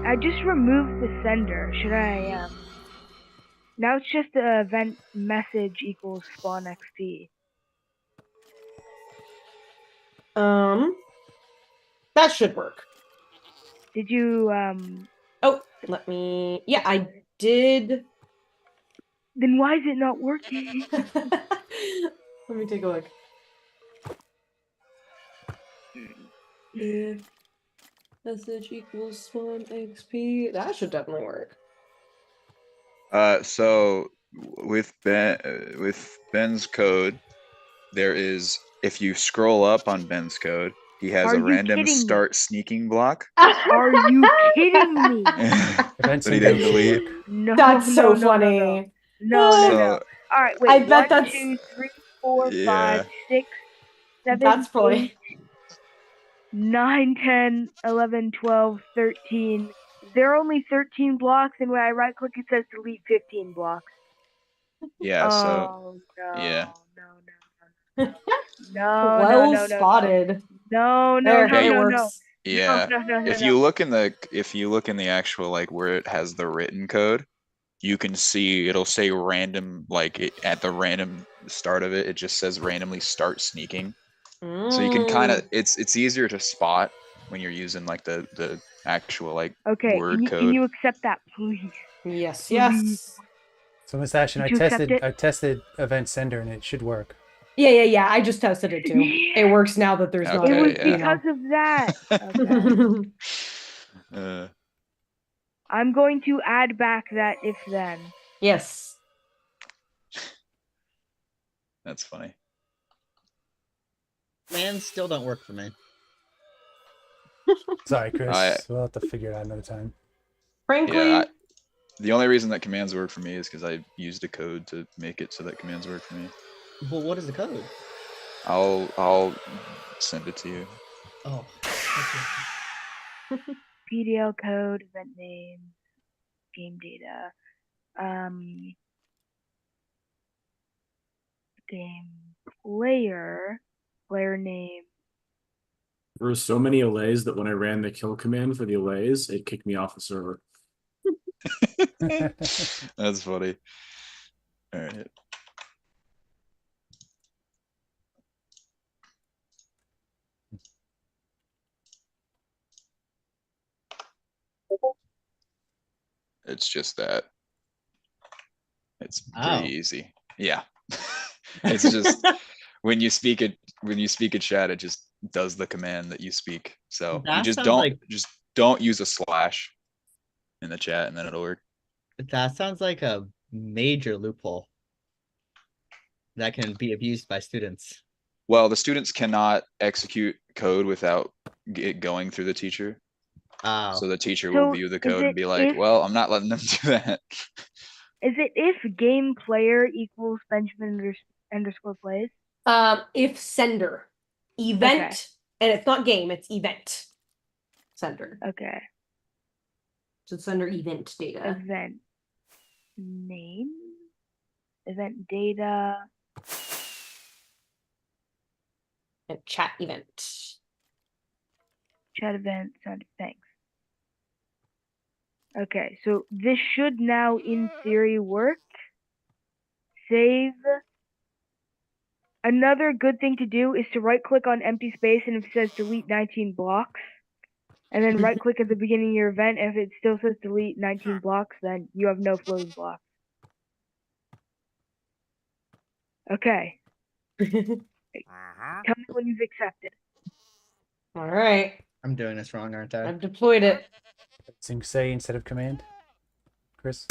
I just removed the sender. Should I now it's just the event message equals spawn XP. That should work. Did you Oh, let me. Yeah, I did. then why is it not working? Let me take a look. If message equals spawn XP, that should definitely work. So with Ben's code, there is, if you scroll up on Ben's code, he has Are a you random kidding me? start sneaking block Are you kidding me? that Event he sender didn't should delete. work. No, That's no, so no, no, funny. no. So All right, wait. I bet 1, that's 2, 3, 4, 5, yeah, 6, 7, that's 8, probably 9, 10, 11, 12, 13. There are only 13 blocks, and when I right click, it says delete 15 blocks. yeah. So Oh no, yeah, no, well spotted. no, There, Yeah, it no, works. yeah. no. If you look in the actual, like, where it has the written code, you can see it'll say random, like at the random start of it, it just says randomly start sneaking. So you can kind of, it's easier to spot when you're using like the actual like Okay, word can code. you accept that, please? Yes, Please. yes. So Miss Ashton, Did you accept it? I tested event sender and it should work. Yeah. I just tested it too. Yeah. It works now that there's not. It was Okay, yeah. because of that. Okay. I'm going to add back that if then. Yes. That's funny. Commands still don't work for me. Sorry, Chris. I- We'll have to figure it out another time. Frankly, Yeah, the only reason that commands work for me is because I used a code to make it so that commands work for me. Well, what is the code? I'll send it to you. Oh. PDLCode, event name, game data, game player name. There were so many allays that when I ran the kill command for the allays, it kicked me off the server. That's funny. All right. It's just that. It's pretty easy. Yeah. It's just when you speak a chat, it just does the command that you speak. So you That just sounds don't like- don't use a slash in the chat and then it'll work. That sounds like a major loophole that can be abused by students. Well, the students cannot execute code without it going through the teacher. Oh. So the teacher So will view the is code it and be like, if- well, I'm not letting them do that. Is it if game player equals Benjamin underscore plays? if sender event, Okay. and it's not game, it's event sender. Okay. So sender event data. Event name, event data, And chat event. chat event, sound thanks. Okay, so this should now in theory work. Save. Another good thing to do is to right click on empty space and if it says delete 19 blocks. And then right click at the beginning of your event, and if it still says delete 19 blocks, then you have no floating blocks. Okay. Tell me when you've accepted. All right, I'm doing this wrong, aren't I? I've deployed it. Using say instead of command. Chris,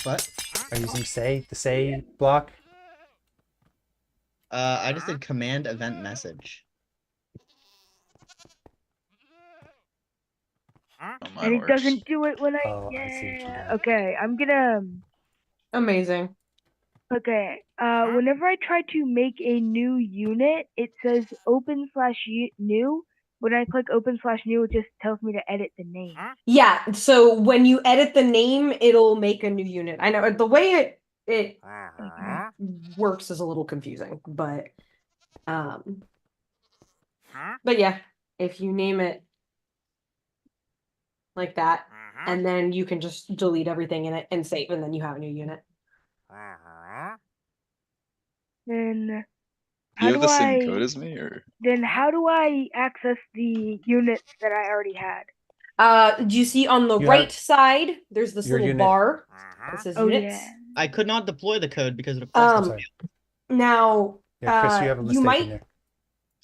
What? are you using say, the say block? I just did command event message. Oh, mine and it works. doesn't do it when I. Oh, I see what you're Yeah. doing. Okay, I'm gonna. Amazing. Okay. Whenever I try to make a new unit, it says open/new. When I click open/new, it just tells me to edit the name. Yeah, so when you edit the name, it'll make a new unit. I know the way it works is a little confusing, but yeah, if you name it like that, and then you can just delete everything in it and save, and then you have a new unit. Then Do how you have do the same I? code as me, or Then how do I access the units that I already had? Do you see on the You right have- side, there's this your little unit. bar that says Oh units. yeah. I could not deploy the code because it requested. sorry. Now, Yeah, Chris, you have a you mistake might in there.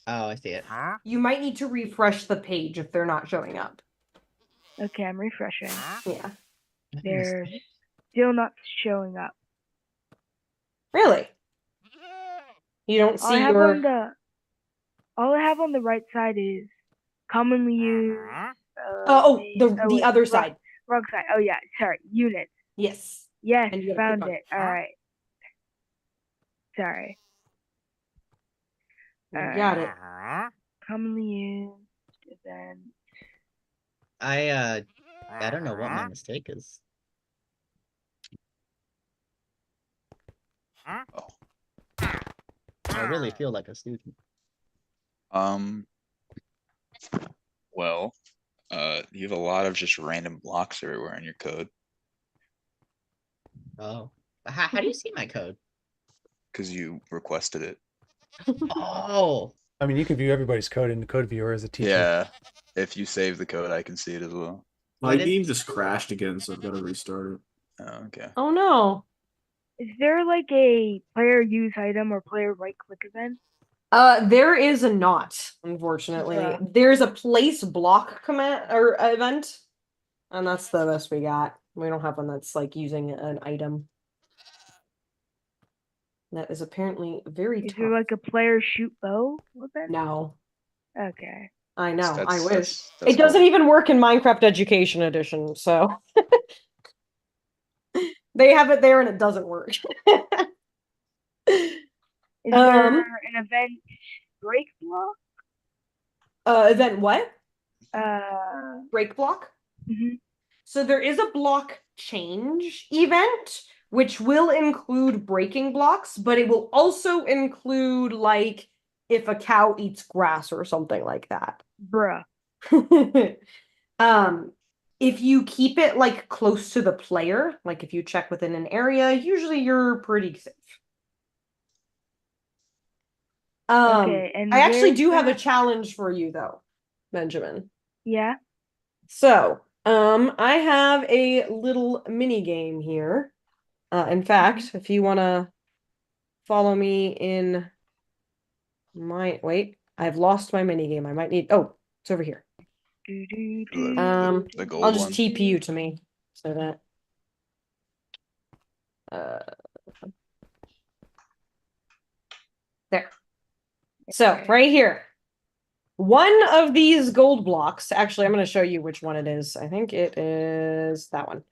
Oh, I see it. you might need to refresh the page if they're not showing up. Okay, I'm refreshing. Yeah. They're still not showing up. Really? You don't All I see have your on the all I have on the right side is commonly used. the wait, other wrong- side. Wrong side. Oh yeah, sorry. Units. Yes. Yes, And you gotta click found on it. All right. Sorry. You got it. Commonly used event. I don't know what my mistake is. oh, I really feel like a student. well, you have a lot of just random blocks everywhere in your code Oh. How do you see my code? because you requested it. Oh. I mean, you can view everybody's code in the code viewer as a teacher. Yeah, if you save the code, I can see it as well. My What is- game just crashed again, so I've got to restart it. Oh, okay. Oh no. Is there like a player use item or player right click event? There is a not, unfortunately. Yeah. There's a place block command or event, and that's the best we got. We don't have one that's like using an item. That is apparently very Is tough. there like a player shoot bow event? No, Okay. I know. I That's- wish. that's It doesn't cool. even work in Minecraft Education Edition, so they have it there and it doesn't work. Is there an event break block? Event what? Uh. Break block? Mhm. So there is a block change event, which will include breaking blocks, but it will also include like if a cow eats grass or something like that. Bruh. If you keep it like close to the player, like if you check within an area, usually you're pretty safe. Okay, and I actually where's do have a that? challenge for you though, Benjamin. Yeah. So, I have a little mini game here. In fact, if you want to follow me in my wait, I've lost my mini game. I might need. Oh, it's over here. The gold I'll just one. TP you to me so that. There. So Okay. right here. One of these gold blocks, actually, I'm going to show you which one it is. I think it is that one.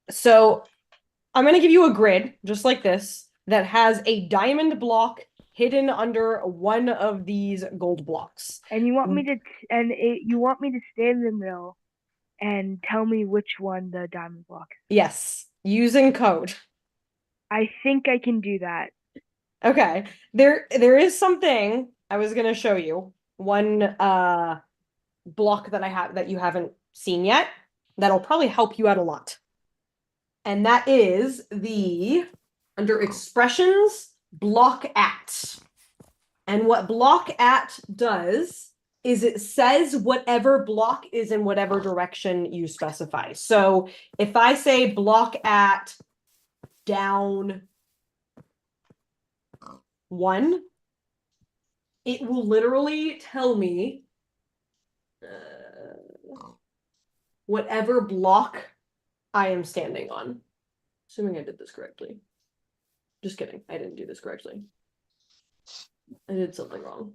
So I'm going to give you a grid, just like this, that has a diamond block hidden under one of these gold blocks. And you want me to you want me to stay in the middle and tell me which one the diamond block is. Yes, using code. I think I can do that. Okay. There is something I was going to show you. One block that I have that you haven't seen yet that'll probably help you out a lot. And that is the under expressions block at. And what block at does is it says whatever block is in whatever direction you specify. So if I say block at down 1, it will literally tell me whatever block I am standing on. Assuming I did this correctly. Just kidding. I didn't do this correctly. I did something wrong.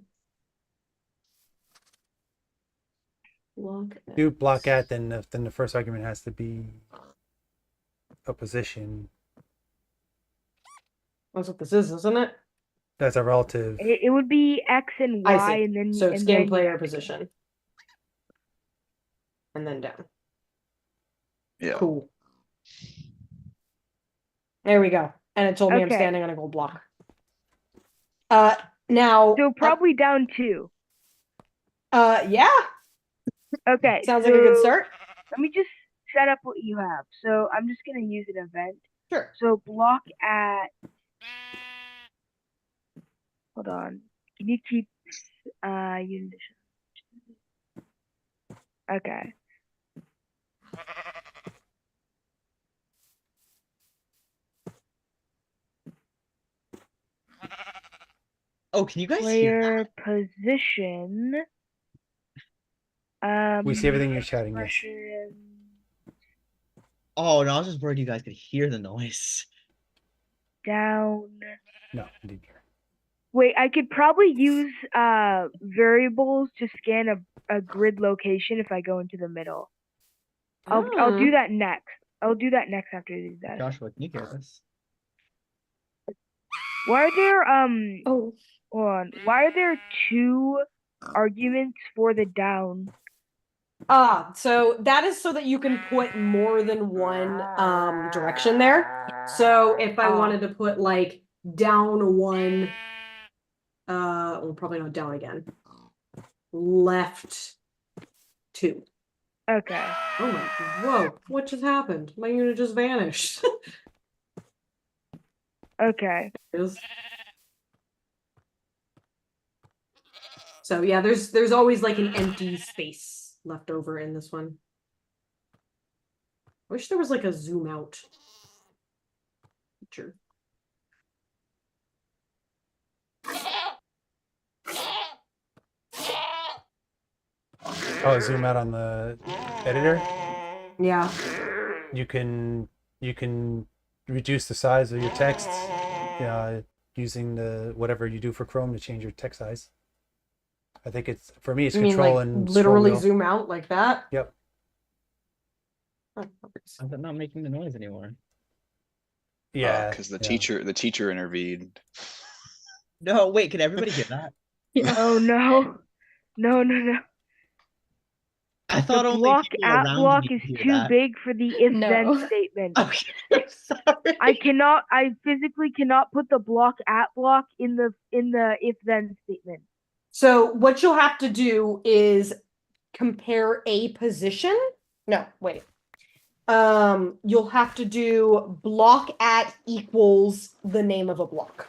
Block Do at. block at, then the first argument has to be a position. That's what this is, isn't it? That's a relative. It would be X and I Y, see. and then So it's and game then player your position. And then down. Yeah. Cool. There we go. And it told me I'm Okay. standing on a gold block. Now. So probably down 2. Yeah. Okay. Sounds like a good so start. Let me just set up what you have. So I'm just gonna use an event. Sure. So block at. Hold on. Can you keep unit? Okay. Oh, can you guys hear that? Player position. We see everything you're chatting, yes. expression, Oh no, I was just worried you guys could hear the noise. Down. No, indeed. Wait, I could probably use variables to scan a grid location if I go into the middle. I'll do that next. I'll do that next after I do that. Joshua, can you hear this? Why are there Oh. hold on. Why are there 2 arguments for the down? So that is so that you can put more than one direction there. So if I wanted to put like down 1, well, probably not down again. Left 2. Okay. Oh my, whoa, what just happened? My unit just vanished. Okay. So yeah, there's always like an empty space left over in this one. I wish there was like a zoom out feature. Oh, zoom out on the editor. Yeah. You can reduce the size of your text using the whatever you do for Chrome to change your text size. I think it's for me. It's You mean control like and literally scroll wheel. zoom out like that? Yep. I'm not making the noise anymore. Yeah, because the yeah. teacher intervened. No, wait, can everybody hear that? Oh no. No. I thought The only block people at around block me is could hear too that. big for the if then No. statement. Okay, I'm sorry. I physically cannot put the block at block in the if then statement. So what you'll have to do is compare a position. No, wait. You'll have to do block at equals the name of a block.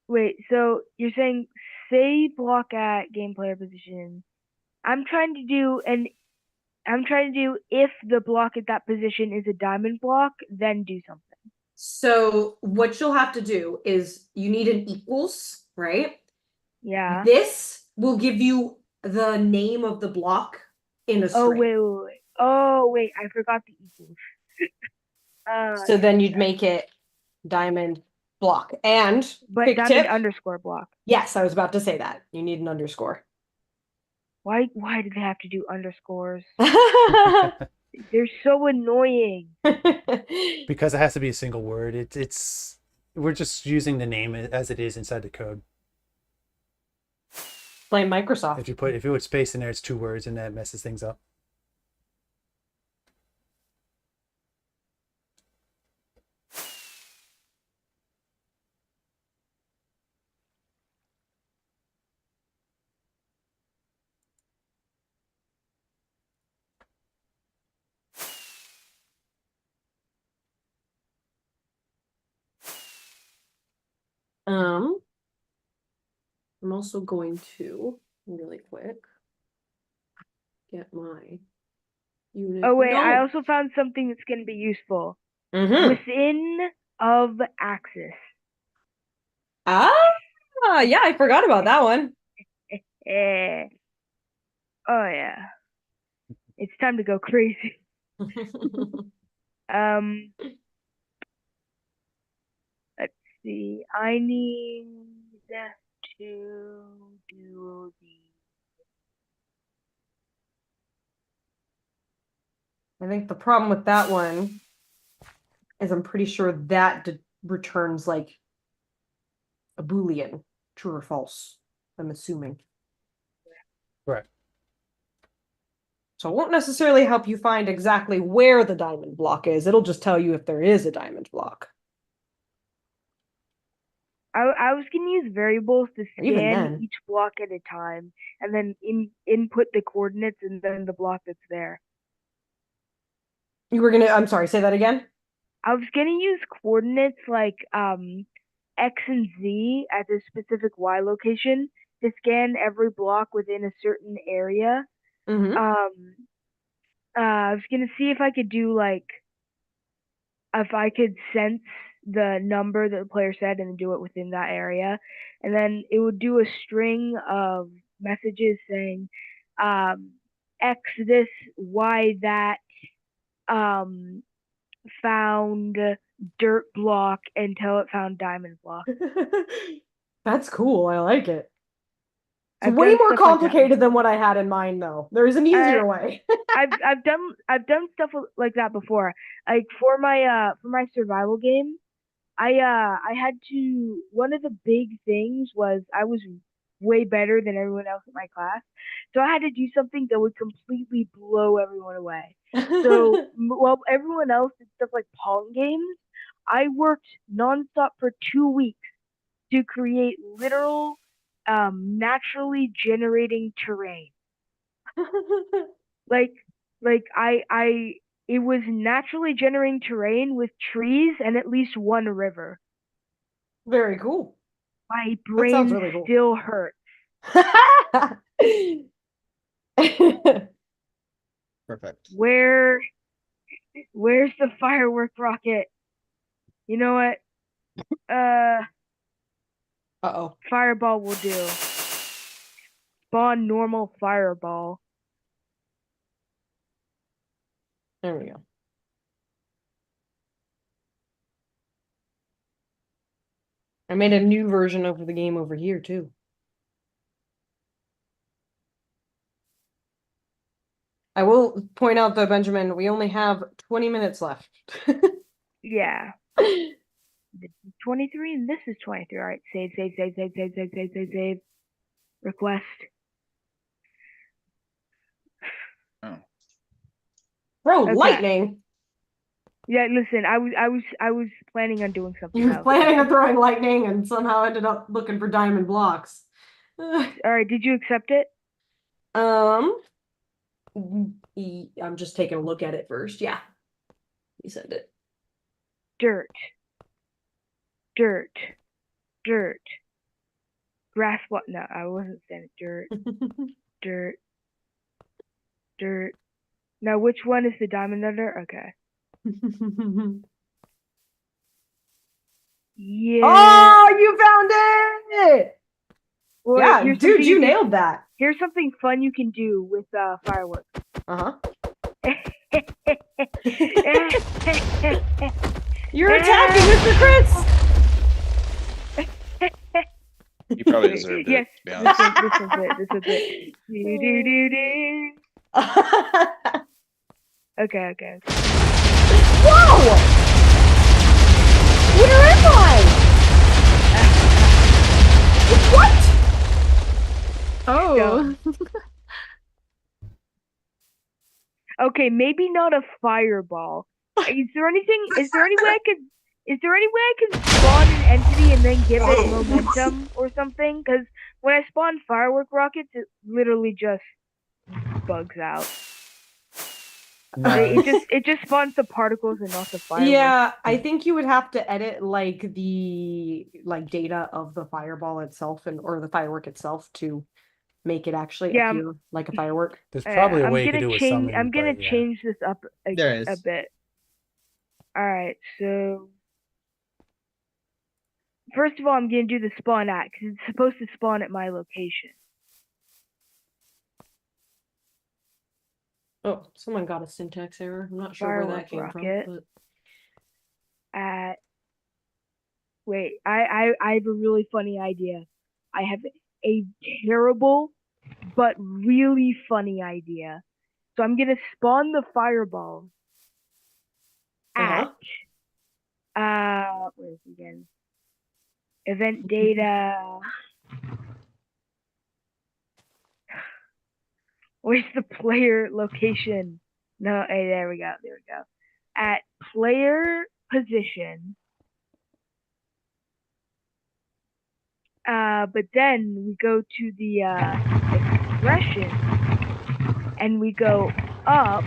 Wait, so you're saying say block at game player position. I'm trying to do if the block at that position is a diamond block, then do something. So what you'll have to do is you need an equals, right? Yeah. This will give you the name of the block in a string. Oh wait, I forgot the equals. So then you'd make it diamond block and but quick diamond tip. underscore block. Yes, I was about to say that. You need an underscore. Why do they have to do underscores? They're so annoying. Because it has to be a single word. It's we're just using the name as it is inside the code. Blame Microsoft. If you put space in there, it's 2 words, and that messes things up. I'm also going to really quick get my unit. Oh wait, No. I also found something that's going to be useful. Within of axis. Yeah, I forgot about that one. Oh yeah. It's time to go crazy. Let's see. I need to do the I think the problem with that one is I'm pretty sure that returns like a Boolean, true or false. I'm assuming. Right. So it won't necessarily help you find exactly where the diamond block is. It'll just tell you if there is a diamond block. I was gonna use variables to Even scan then. each block at a time, and then input the coordinates and then the block that's there. You were gonna, I'm sorry, say that again? I was gonna use coordinates like X and Z at a specific Y location to scan every block within a certain area. Mm-hmm. I was gonna see if I could do like if I could sense the number that the player said and do it within that area, and then it would do a string of messages saying X this, Y that, found dirt block until it found diamond block. That's cool. I like it. It's I've way done more stuff like that complicated than before. what I had in mind, though. There is an easier way. I've done stuff like that before. Like for my survival game, I had to, one of the big things was I was way better than everyone else in my class. So I had to do something that would completely blow everyone away. So while everyone else did stuff like Pong games, I worked nonstop for 2 weeks to create literal naturally generating terrain. Like it was naturally generating terrain with trees and at least one river. Very cool. My That sounds brain really cool. still hurts. Perfect. Where's the firework rocket? You know what? Uh-oh. Fireball will do. Spawn normal fireball. There we go. I made a new version of the game over here, too. I will point out, though, Benjamin, we only have 20 minutes left. Yeah. This is 23 and this is 23. All right, save. Request. Oh. Bro, Okay. lightning! Yeah, listen, I was planning on doing something You were else. planning on throwing lightning and somehow ended up looking for diamond blocks. All right, did you accept it? I'm just taking a look at it first. Yeah. You said it. Dirt. Grass what? No, I wasn't saying it. Dirt. Now, which one is the diamond under? Okay. Yeah. Oh, you found it! Well, Yeah, here's dude, something you can- nailed that. Here's something fun you can do with fireworks. Uh-huh. You're attacking Mr. Chris! You probably deserved Yes, it, to be honest. this was it. Do. Okay. Whoa! Where am I? What? Oh. Okay, maybe not a fireball. Is there any way I could spawn an entity and then give it momentum or something? Because when I spawn firework rockets, it literally just bugs out. Nice. It just spawns the particles and not the fireworks. Yeah, I think you would have to edit like the data of the fireball itself or the firework itself to make it actually Yeah, appear like a firework. There's probably a way you could do a summon. I'm gonna but yeah. change this up There is. a bit. All right, so first of all, I'm gonna do the spawn at because it's supposed to spawn at my location. Oh, someone got a syntax error. I'm not sure where that came Firework from. At wait, I have a really funny idea. I have a terrible but really funny idea. So I'm gonna spawn the fireball at where's it again? Event data. Where's the player location? No, hey, there we go. There we go. At player position. But then we go to the expression and we go up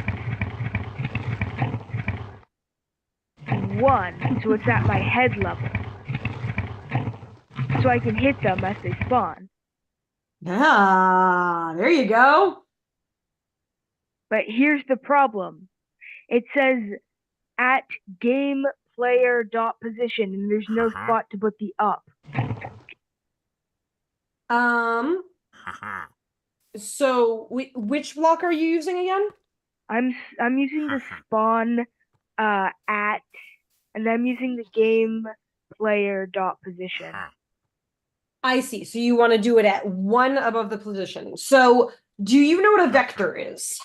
1, so it's at my head level. So I can hit them as they spawn. Ah, there you go. But here's the problem. It says at game player dot position and there's no spot to put the up. So which block are you using again? I'm using the spawn at, and I'm using the game player dot position. I see. So you want to do it at 1 above the position. So do you know what a vector is?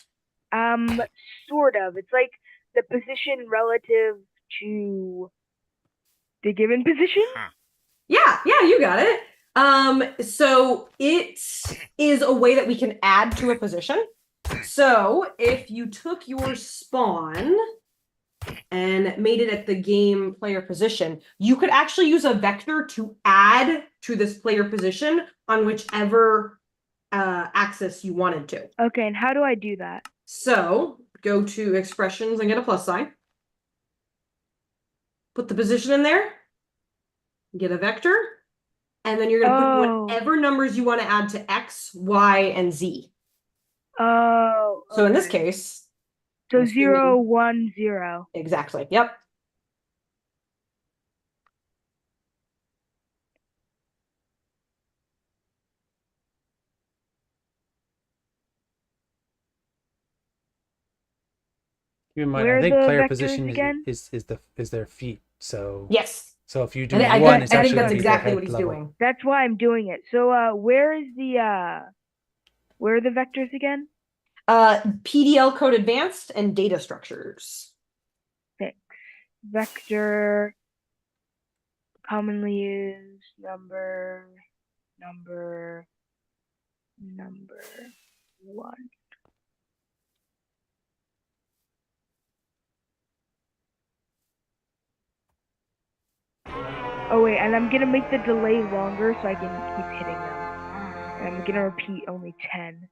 Sort of. It's like the position relative to the given position. Yeah, you got it. So it is a way that we can add to a position. So if you took your spawn and made it at the game player position, you could actually use a vector to add to this player position on whichever axis you wanted to. Okay, and how do I do that? So go to expressions and get a plus sign. Put the position in there. Get a vector. And then you're going to put whatever numbers you want to add to X, Y, and Z. Oh. So in this case. So 0, 1, 0. Exactly. Yep. Keep in mind, Where I think are the player vectors position again? is their feet. So Yes. So if you do I one, it's think actually that's going to be exactly their what head he's level. doing. That's why I'm doing it. So where are the vectors again? PDLCode advanced and data structures. Fix. Vector. Commonly used. Number 1. Oh wait, and I'm gonna make the delay longer so I can keep hitting them. And I'm gonna repeat only 10.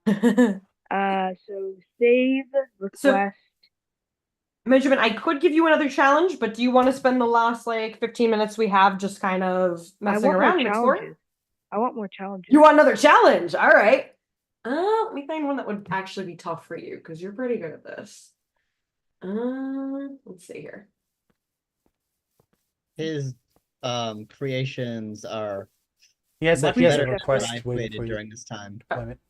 So save, request. Benjamin, I could give you another challenge, but do you want to spend the last 15 minutes we have just kind of messing around and exploring? I want more challenges. You want another challenge? All right. Let me find one that would actually be tough for you because you're pretty good at this. Let's see here. His creations are He has a much better than request I've waiting waited for you. during this time. Deployment.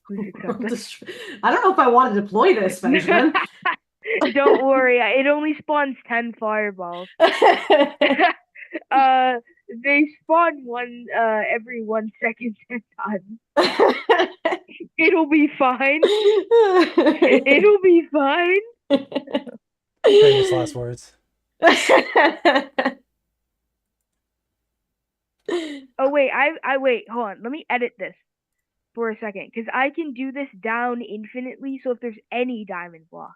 Please accept this. I don't know if I want to deploy this, Benjamin. Don't worry, it only spawns 10 fireballs. They spawn one every 1 second and done. It'll be fine. It'll be fine. Famous last words. Oh wait, I wait, hold on. Let me edit this for a second, because I can do this down infinitely, so if there's any diamond blocks.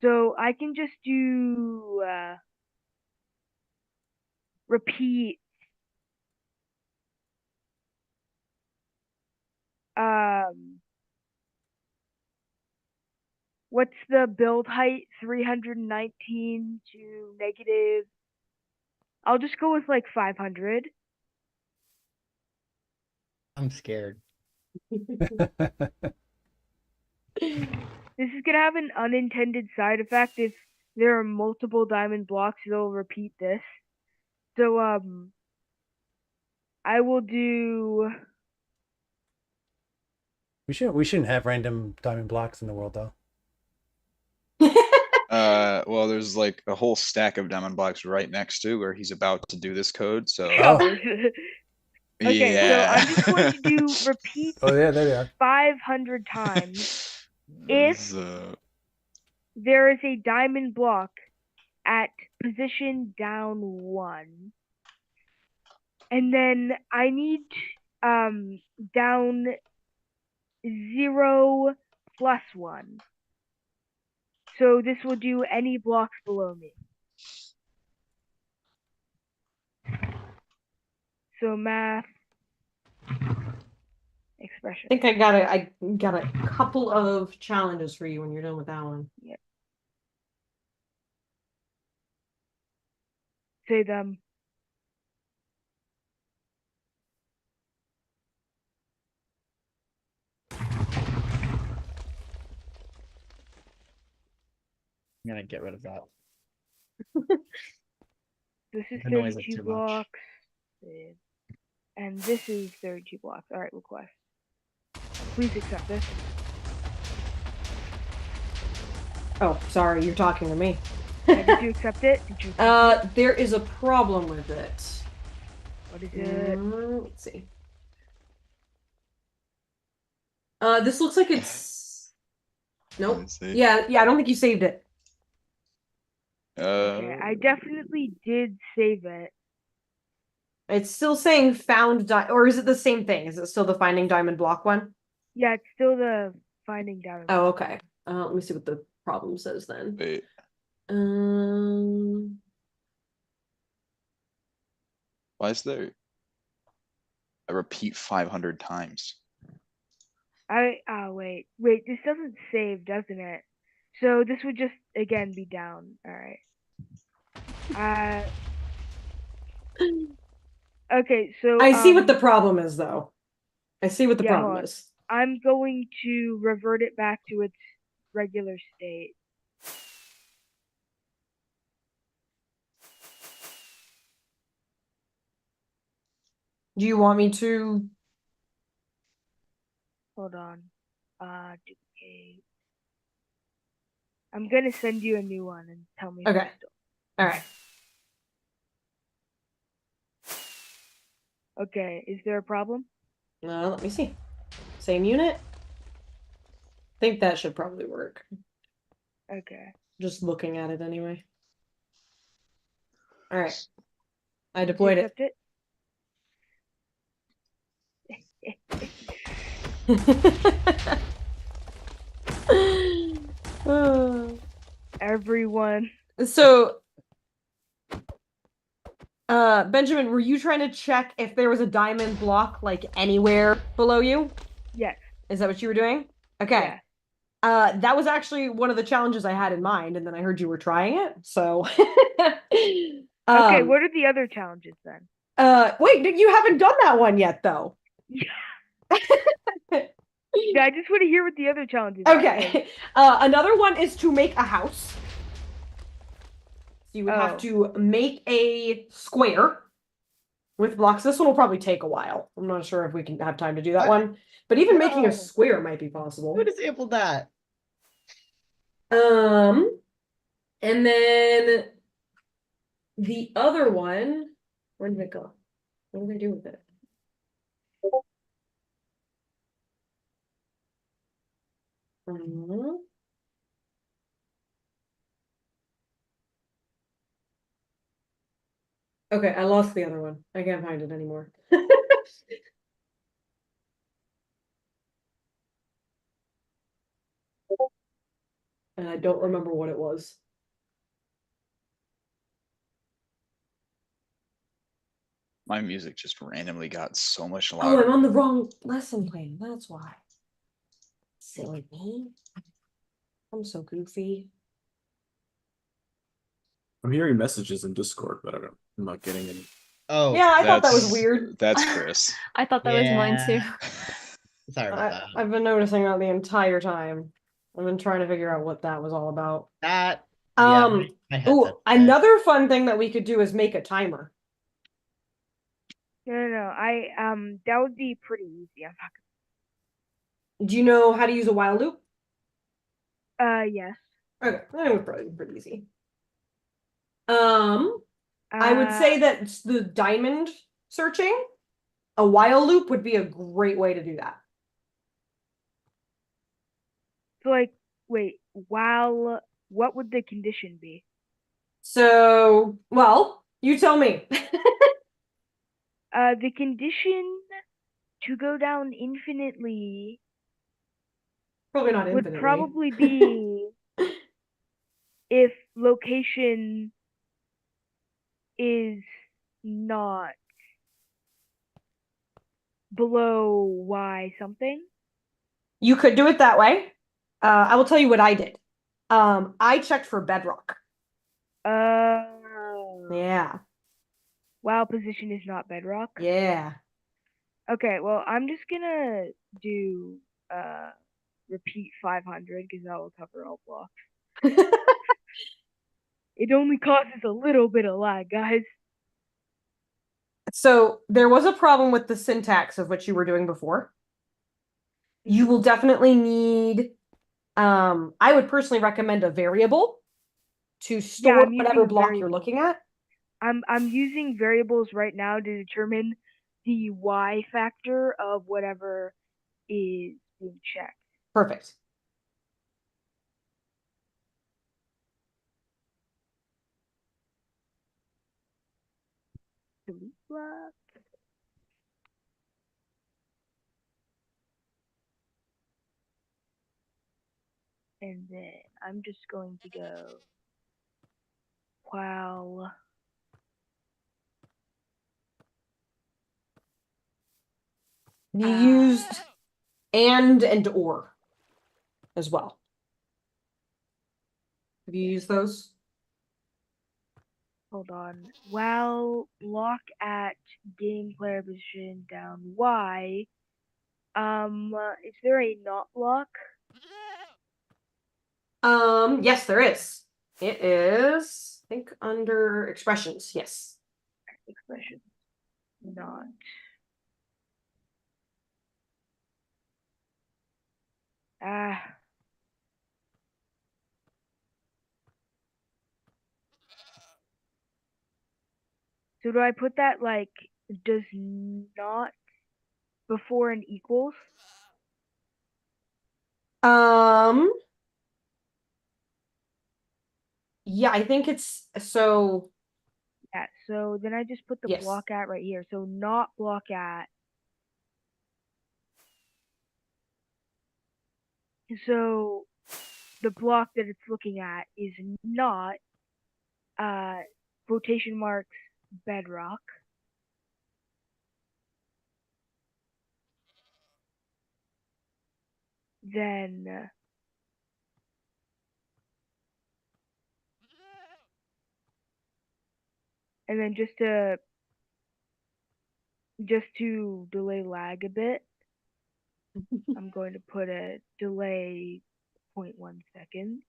So I can just do repeat what's the build height? 319 to negative. I'll just go with 500. I'm scared. This is gonna have an unintended side effect. If there are multiple diamond blocks, it'll repeat this. So I will do. We shouldn't have random diamond blocks in the world though. Well, there's a whole stack of diamond blocks right next to where he's about to do this code. So Okay, yeah. so I'm just going to do repeat Oh yeah, there they are. 500 times. If The- there is a diamond block at position down 1, and then I need down 0 plus 1. So this will do any blocks below me. So math expression. I think I got a couple of challenges for you when you're done with that one. Say them. I'm gonna get rid of that. This is The noise is 32 too much. blocks. And this is 32 blocks. Alright, request. Please accept this. Oh, sorry, you're talking to me. Did you accept it? Did you accept it? There is a problem with it. What is it? Let's see. This looks like it's. Nope. Let's see. Yeah, I don't think you saved it. Okay, I definitely did save it. It's still saying found or is it the same thing? Is it still the finding diamond block one? Yeah, it's still the finding diamond. Oh, okay. Let me see what the problem says then. Wait. Why is there a repeat 500 times? Wait, this doesn't save, doesn't it? So this would just again be down. Alright. Okay, so I see what the problem is though. I see what the yeah, problem hold on. is. I'm going to revert it back to its regular state. Do you want me to? Hold on. Duplicate. I'm gonna send you a new one and tell me. Okay. All right. Okay, is there a problem? Let me see. Same unit. I think that should probably work. Okay. Just looking at it anyway. All right. I Did you deployed it. accept it? Everyone. So, Benjamin, were you trying to check if there was a diamond block like anywhere below you? Yes. Is that what you were doing? Okay. Yeah. That was actually one of the challenges I had in mind, and then I heard you were trying it, so. Okay, what are the other challenges then? Wait, you haven't done that one yet, though. Yeah, I just want to hear what the other challenges are. Okay. Another one is to make a house. So you would have to make a square with blocks. This one will probably take a while. I'm not sure if we can have time to do that one. But even making a square might be possible. Who disabled that? And then the other one, where did it go? What did I do with it? Okay, I lost the other one. I can't find it anymore. And I don't remember what it was. My music just randomly got so much Oh, louder. I'm on the wrong lesson plan. That's why. Silly me. I'm so goofy. I'm hearing messages in Discord, but I'm not getting any. Oh, Yeah, I thought that was That's- weird. That's Chris. I thought that was mine too. Yeah. Sorry about that. I've been noticing that the entire time. I've been trying to figure out what that was all about. That. Yeah, my Ooh, headset's dead. another fun thing that we could do is make a timer. No. That would be pretty easy. I'm not Do you know how to use a while loop? yes. Okay, that would probably be pretty easy. I would say that the diamond searching, a while loop would be a great way to do that. So like, wait, while what would the condition be? So, well, you tell me. The condition to go down infinitely Probably not would infinitely. probably be if location is not below y something. You could do it that way. I will tell you what I did. I checked for bedrock. Yeah. While position is not bedrock. Yeah. Okay, well, I'm just gonna do repeat 500 because that will cover all blocks. It only causes a little bit of lag, guys. So there was a problem with the syntax of what you were doing before. You will definitely need, I would personally recommend a variable to store I'm whatever using block you're looking at. I'm using variables right now to determine the y factor of whatever is being checked. Perfect. Delete block. And then I'm just going to go while You used and or as well. Have you used those? hold on. While block at game player position down y, is there a not block? Yes, there is. It is, I think, under expressions. Yes. Expression. Not. So do I put that like does not before an equals? Yeah, I think it's so. Yeah, so then I just put the Yes. block at right here. So not block at. So the block that it's looking at is not quotation marks bedrock. Then and then just to delay lag a bit, I'm going to put a delay 0.1 seconds.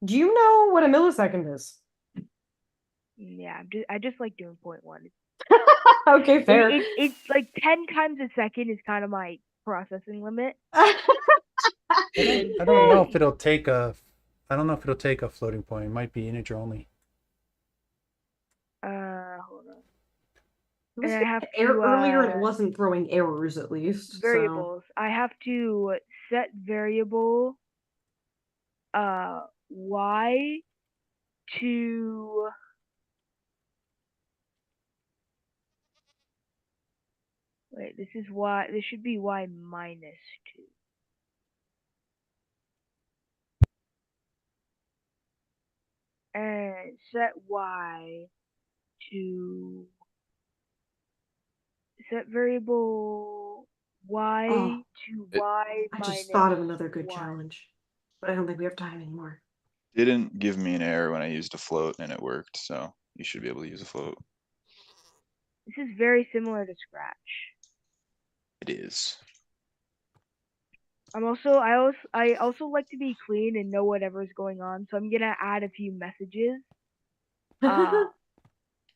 Do you know what a millisecond is? Yeah, I just like doing 0.1. Okay, fair. It's like 10 times a second is kind of my processing limit. I don't know if it'll take a. I don't know if it'll take a floating point. It might be integer only. Hold on. It was And I have error to, earlier, and it wasn't throwing errors at least. variables. I have to set variable y to wait, this is y, this should be y minus 2. And set y to set variable y to y I minus just thought of another good 1. challenge, but I don't think we have time anymore. Didn't give me an error when I used a float and it worked, so you should be able to use a float. This is very similar to Scratch. It is. I also like to be clean and know whatever's going on, so I'm gonna add a few messages.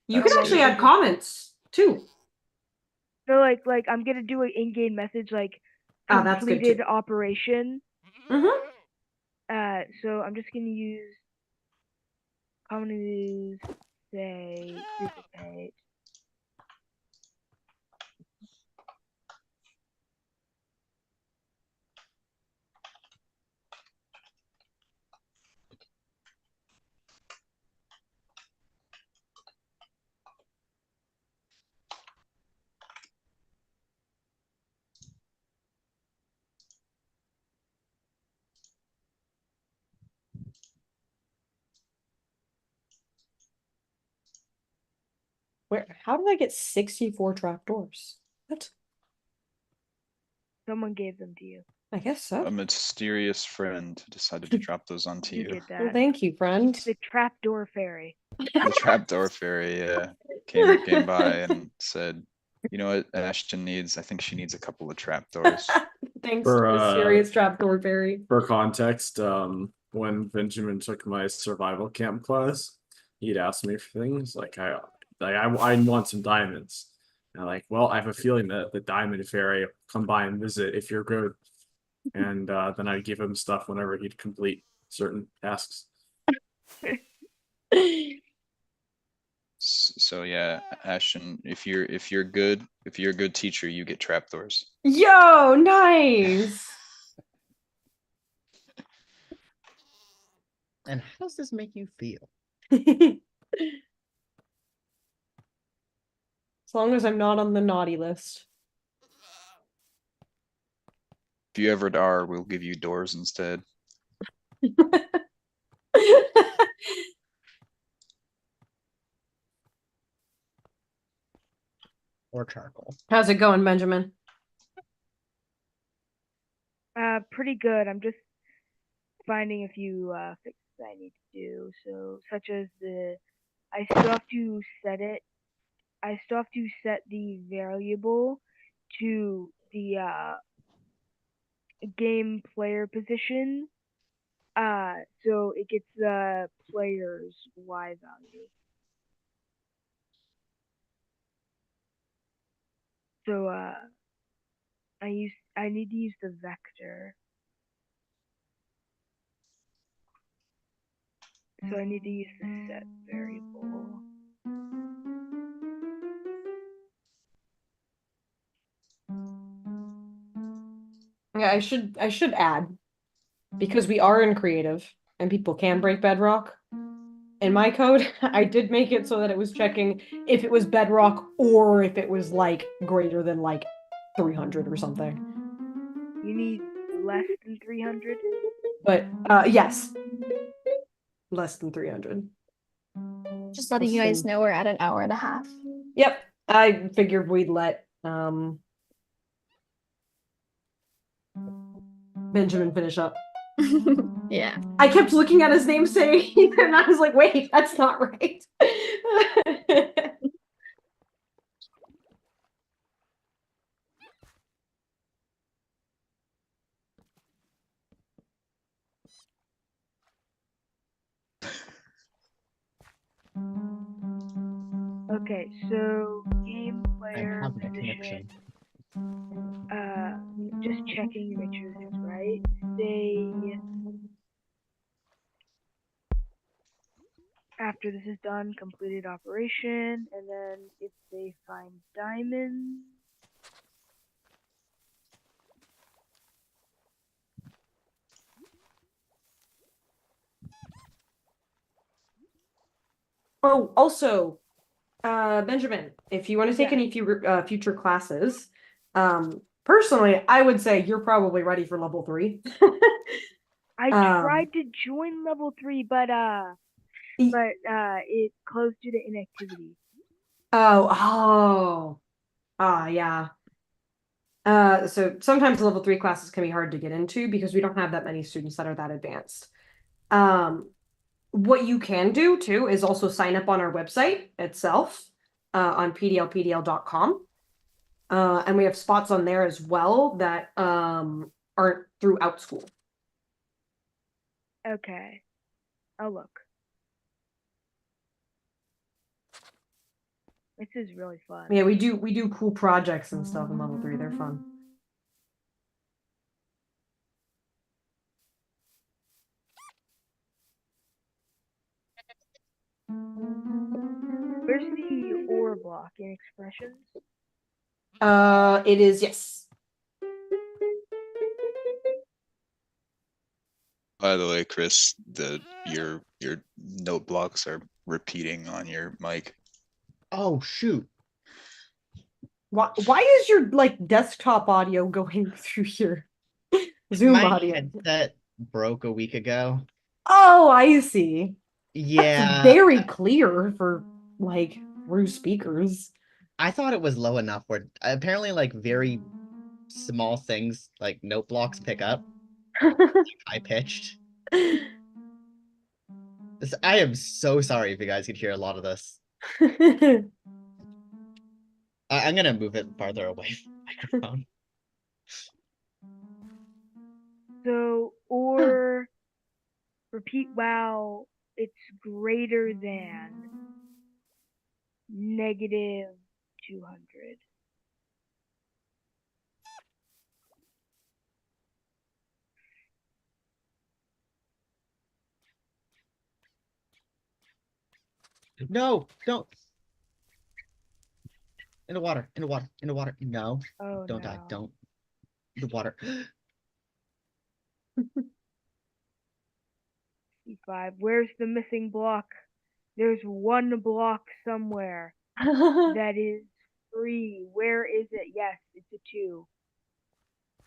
You That's can actually good. add comments too. So like I'm gonna do an in-game message like That's good completed too. operation. Mm-hmm. So I'm just gonna use commonly say duplicate. Where? How did I get 64 trapdoors? What? Someone gave them to you. I guess so. A mysterious friend decided to drop those onto You you. did Well, that. thank you, friend. The trapdoor fairy. The trapdoor fairy came by and said, "You know what Ashton needs? I think she needs a couple of trapdoors." Thanks For, to the serious trapdoor fairy. For context, when Benjamin took my survival camp class, he'd ask me for things I want some diamonds. And I'm like, well, I have a feeling that the diamond fairy will come by and visit if you're good. And then I'd give him stuff whenever he'd complete certain tasks. So yeah, Ashton, if you're a good teacher, you get trapdoors. Yo, nice. And how does this make you feel? As long as I'm not on the naughty list. If you ever are, we'll give you doors instead. Or charcoal. How's it going, Benjamin? Pretty good. I'm just finding a few fixes I need to do. So, such as I still have to set it. I still have to set the variable to the game player position. So it gets the player's Y value. So I need to use the vector. So I need to use the set variable. Yeah, I should add, because we are in creative and people can break bedrock. In my code, I did make it so that it was checking if it was bedrock or if it was like greater than like 300 or something. You need less than 300? But yes. Less than 300. Just letting you guys know we're at an hour and a half. Yep. I figured we'd let Benjamin finish up. Yeah. I kept looking at his namesake and I was like, wait, that's not right. Okay, so game I'm player having a position. connection. Just checking to make sure this is right. Say after this is done, completed operation, and then if they find diamonds. Oh, also, Benjamin, if you want to take any future classes, personally, I would say you're probably ready for level 3. I tried to join level 3, but it closed due to inactivity. Yeah. So sometimes level 3 classes can be hard to get into because we don't have that many students that are that advanced. What you can do too is also sign up on our website itself, on PDLCode.com. And we have spots on there as well that aren't throughout school. Okay, I'll look. This is really fun. Yeah, we do cool projects and stuff in level 3. They're fun. Where's the ore block in expressions? It is, yes. By the way, Chris, your note blocks are repeating on your mic. Oh shoot. Why is your like desktop audio going through your Zoom My audio? headset broke a week ago. Oh, I see. Yeah. That's very clear for like through speakers. I thought it was low enough where apparently like very small things like note blocks pick up high pitched. I am so sorry if you guys could hear a lot of this. I'm gonna move it farther away from the microphone. So, or repeat wow, it's greater than negative 200. No, don't. In the water, in the water, in the water. No, Oh, don't die, no. don't. The water. E5. Where's the missing block? There's one block somewhere that is free. Where is it? Yes, it's a 2.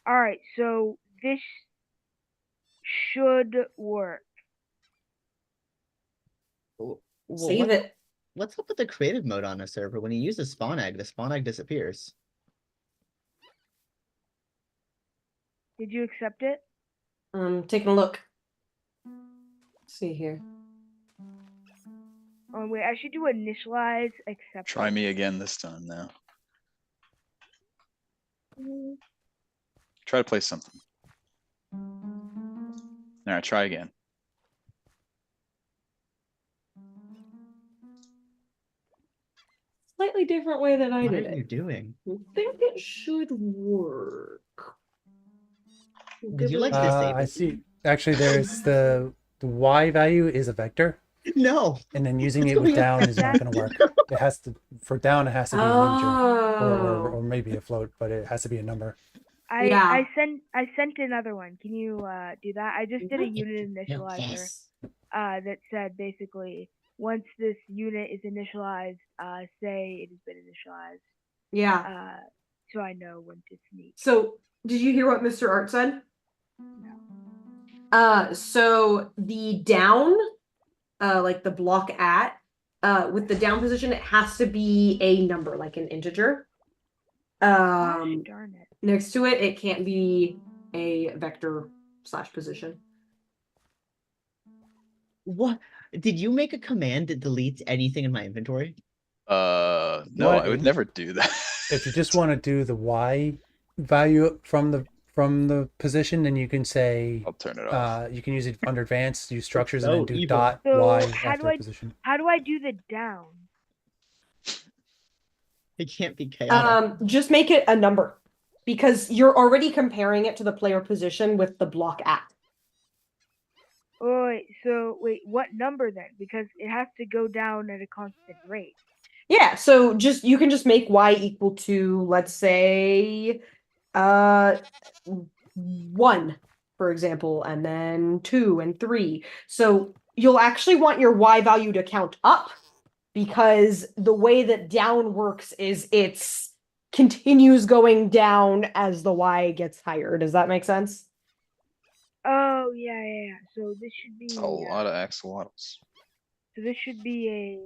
Alright, so this should work. Well, Save it. What's up with the creative mode on a server? When you use the spawn egg disappears. Did you accept it? Taking a look. Let's see here. Oh wait, I should do initialize accept. Try me again this time now. Try to play something. Alright, try again. Slightly different way than I What did are it. you doing? I think it should work. Would you like to disable I it? see. Actually, there's the y value is a vector, No. and then using What's it with going on? down is not going to work. It has to for down. It has to be an integer Oh. or maybe a float, but it has to be a number. Yeah. I sent another one. Can you do that? I just did a unit initializer Yes. that said basically once this unit is initialized, say it has been initialized. Yeah. So I know when to sneak. So did you hear what Mr. Art said? No. So the down, like the block at, with the down position, it has to be a number, like an integer. Gosh darn it. Next to it, it can't be a vector / position. What? Did you make a command that deletes anything in my inventory? No, What? I would never do that. If you just want to do the y value from the position, then you can say I'll turn it off. you can use it under advanced, use structures, So and then do evil. dot So y how after do I position. do the down? It can't be chaotic. Just make it a number, because you're already comparing it to the player position with the block at. Oh, wait, what number then? Because it has to go down at a constant rate. Yeah, so you can just make y equal to, let's say, 1, for example, and then 2 and 3. So you'll actually want your y value to count up, because the way that down works is it's continues going down as the y gets higher. Does that make sense? Oh yeah. So this should be It's a lot of axolotls. so this should be a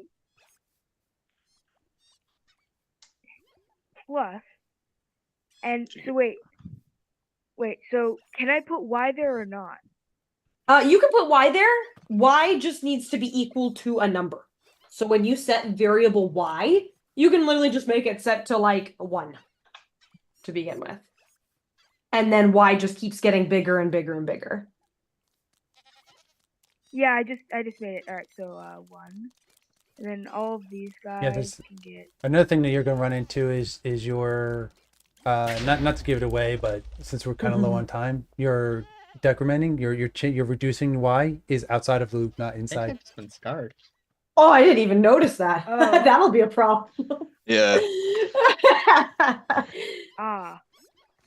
plus. And so wait, so can I put y there or not? You can put y there. Y just needs to be equal to a number. So when you set variable y, you can literally just make it set to like 1 to begin with. And then y just keeps getting bigger and bigger and bigger. Yeah, I just made it. All right, so 1. And then all of these guys there's- can get Another thing that you're going to run into is your not to give it away, but since we're kind of low on time, your decrementing, you're reducing y is outside of the loop, not I think inside. it's been scarred. Oh, I didn't even notice that. Oh. That'll be a problem. Yeah.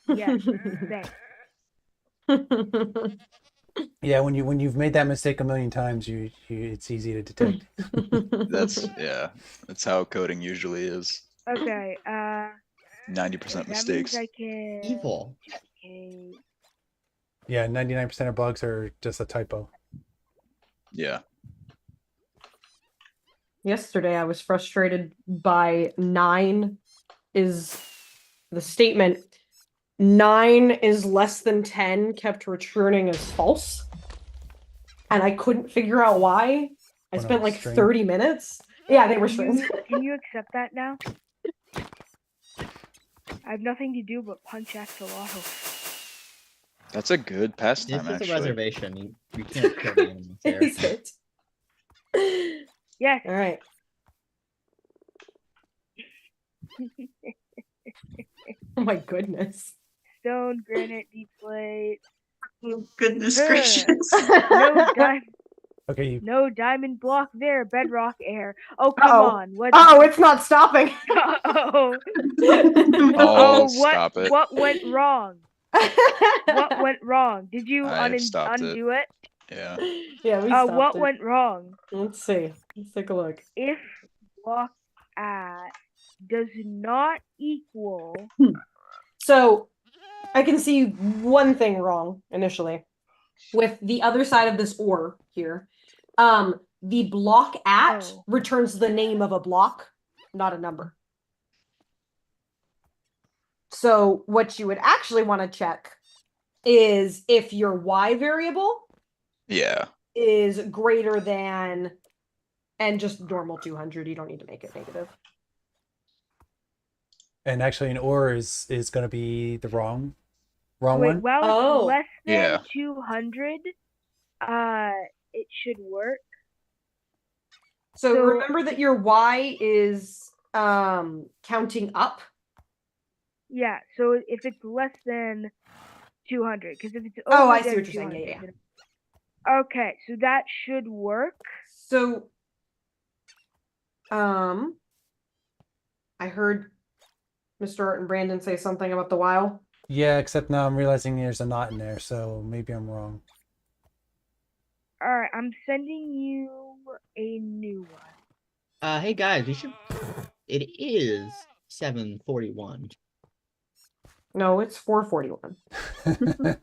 yes, thanks. Yeah, when you've made that mistake a million times, it's easy to detect. That's how coding usually is. Okay, 90% that mistakes. means I can Evil. Okay. Yeah, 99% of bugs are just a typo. Yeah. yesterday I was frustrated by 9 is the statement 9 is less than 10 kept returning as false. And I couldn't figure out why. I Oh, no, spent like string. 30 minutes. Yeah, they were strings. Can you accept that now? I have nothing to do but punch axolotl. That's a good pastime, This is a actually. reservation. You can't kill the animals here. Is it? Yes. All right. Oh my goodness. Stone, granite, deep slate. Oh, goodness Ugh. gracious. Okay, No diamond block there. Bedrock air. Oh, come Uh-oh. on. What? Oh, it's not stopping. Oh. Oh, what? stop it. What went wrong? What went wrong? Did you I've stopped it. undo it? Yeah. Yeah, we stopped What it. went wrong? Let's see. Let's take a look. If block at does not equal. So I can see one thing wrong initially with the other side of this or here. The block at returns the name of a block, not a number. So what you would actually want to check is if your y variable Yeah. is greater than, and just normal 200. You don't need to make it negative. and actually an or is going to be the wrong Wait, one. well, Oh. it's less than Yeah. 200. It should work. So So- remember that your y is counting up. Yeah. So if it's less than 200, because if it's over Oh, I see than what you're saying. Yeah, 200, then- Okay, so that should work. So I heard Mr. Art and Brandon say something about the while. Yeah, except now I'm realizing there's a knot in there, so maybe I'm wrong. All right, I'm sending you a new one. Hey guys, we should. It is 7:41. No, it's 441.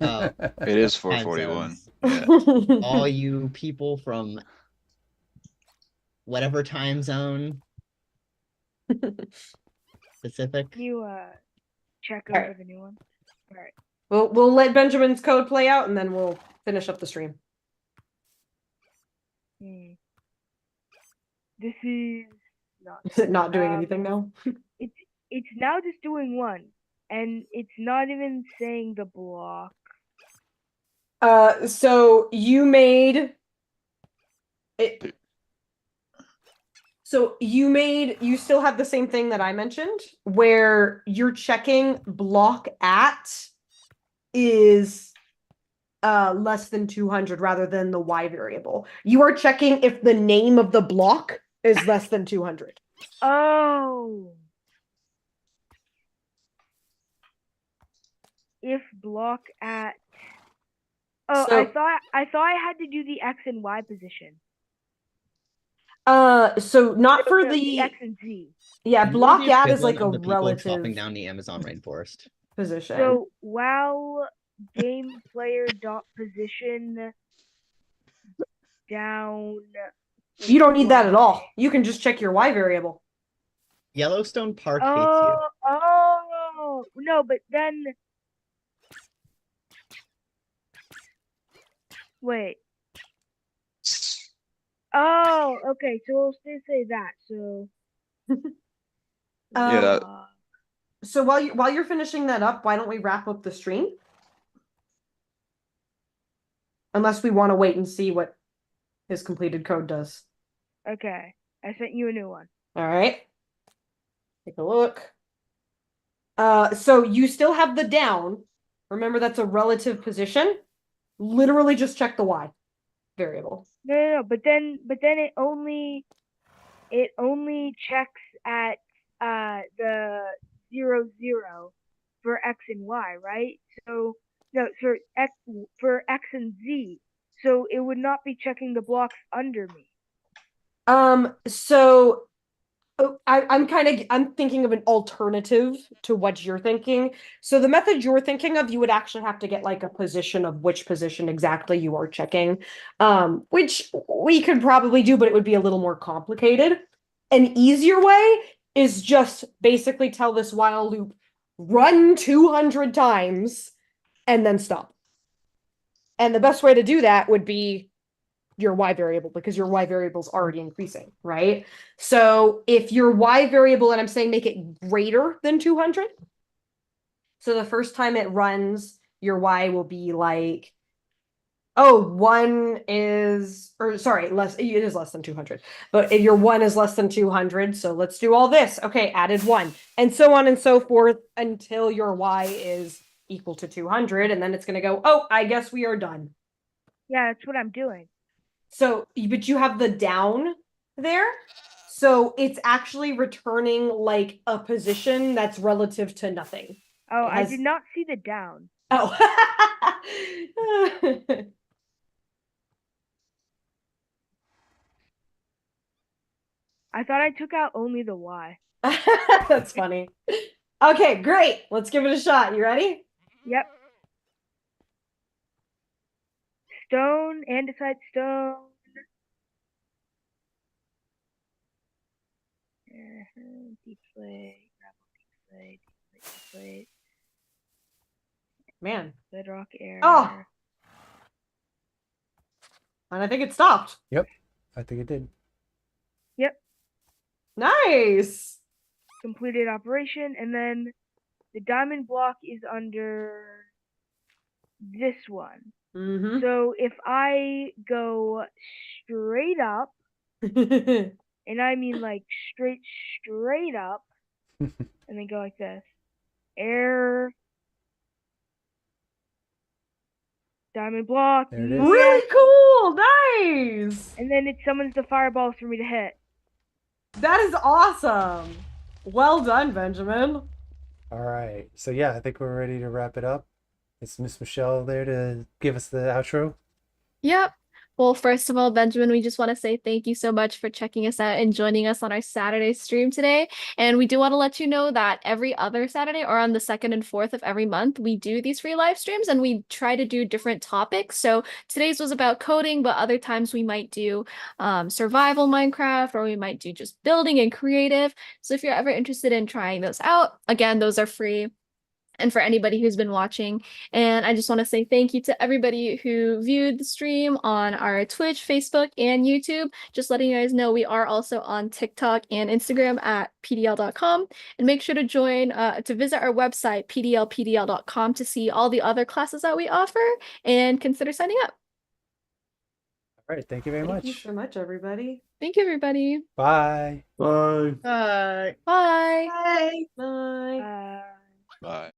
Oh. It is Time 441. zones. Yeah. All you people from whatever time zone. Pacific. Can you check All over right. the new one? All right. We'll let Benjamin's code play out and then we'll finish up the stream. This is not. Is it not doing anything now? It's now just doing one, and it's not even saying the block. So you made it. So you still have the same thing that I mentioned, where you're checking block at is less than 200 rather than the y variable. You are checking if the name of the block is less than 200. Oh. If block at. Oh, So- I thought I had to do the X and Y position. So not for No, the X and Z. yeah, You are block the at is like equivalent a of the people relative chopping down the Amazon rainforest. position. So while game player dot position down. You don't need that at all. You can just check your y variable. Yellowstone Park hates you. Oh no, but then wait. Oh, okay. So we'll still say that. So Yeah, that- So while you're finishing that up, why don't we wrap up the stream? Unless we want to wait and see what his completed code does. okay. I sent you a new one. All right. Take a look. So you still have the down. Remember that's a relative position. Literally just check the y variable. No. But then it only checks at the 0, 0 for X and Y, right? So no, for X and Z. So it would not be checking the blocks under me. So I'm thinking of an alternative to what you're thinking. So the method you're thinking of, you would actually have to get like a position of which position exactly you are checking, which we could probably do, but it would be a little more complicated. An easier way is just basically tell this while loop, run 200 times and then stop. And the best way to do that would be your y variable, because your y variable is already increasing, right? So if your y variable, and I'm saying make it greater than 200, so the first time it runs, your y will be like, oh, it is less than 200. But if your 1 is less than 200, so let's do all this. Okay, added 1. And so on and so forth until your y is equal to 200. And then it's going to go, oh, I guess we are done. Yeah, that's what I'm doing. So, but you have the down there. So it's actually returning like a position that's relative to nothing. Oh, It has- I did not see the down. Oh. I thought I took out only the Y. That's funny. Okay, great. Let's give it a shot. You ready? Yep. Stone, andesite stone. Deep slate, gravel, deep slate, deep slate, Man. bedrock air. Oh. And I think it stopped. Yep, I think it did. Yep. Nice. Completed operation, and then the diamond block is under this one. Mm-hmm. So if I go straight up, and I mean like straight up, and then go like this, air, diamond block, There it is. Really cool. Nice. and then it summons the fireballs for me to hit. That is awesome. Well done, Benjamin. All right. So yeah, I think we're ready to wrap it up. Is Miss Michelle there to give us the outro? Yep. Well, first of all, Benjamin, we just want to say thank you so much for checking us out and joining us on our Saturday stream today. And we do want to let you know that every other Saturday or on the 2nd and 4th of every month, we do these free live streams and we try to do different topics. So today's was about coding, but other times we might do survival Minecraft, or we might do just building and creative. So if you're ever interested in trying those out, again, those are free. And for anybody who's been watching. And I just want to say thank you to everybody who viewed the stream on our Twitch, Facebook, and YouTube. Just letting you guys know we are also on TikTok and Instagram at PDL.com. And make sure to join, to visit our website, PDLPDL.com, to see all the other classes that we offer and consider signing up. All right. Thank you very Thank much. you so much, everybody. Thank you, everybody. Bye. Bye. Bye. Bye. Bye. Bye. Uh, Bye.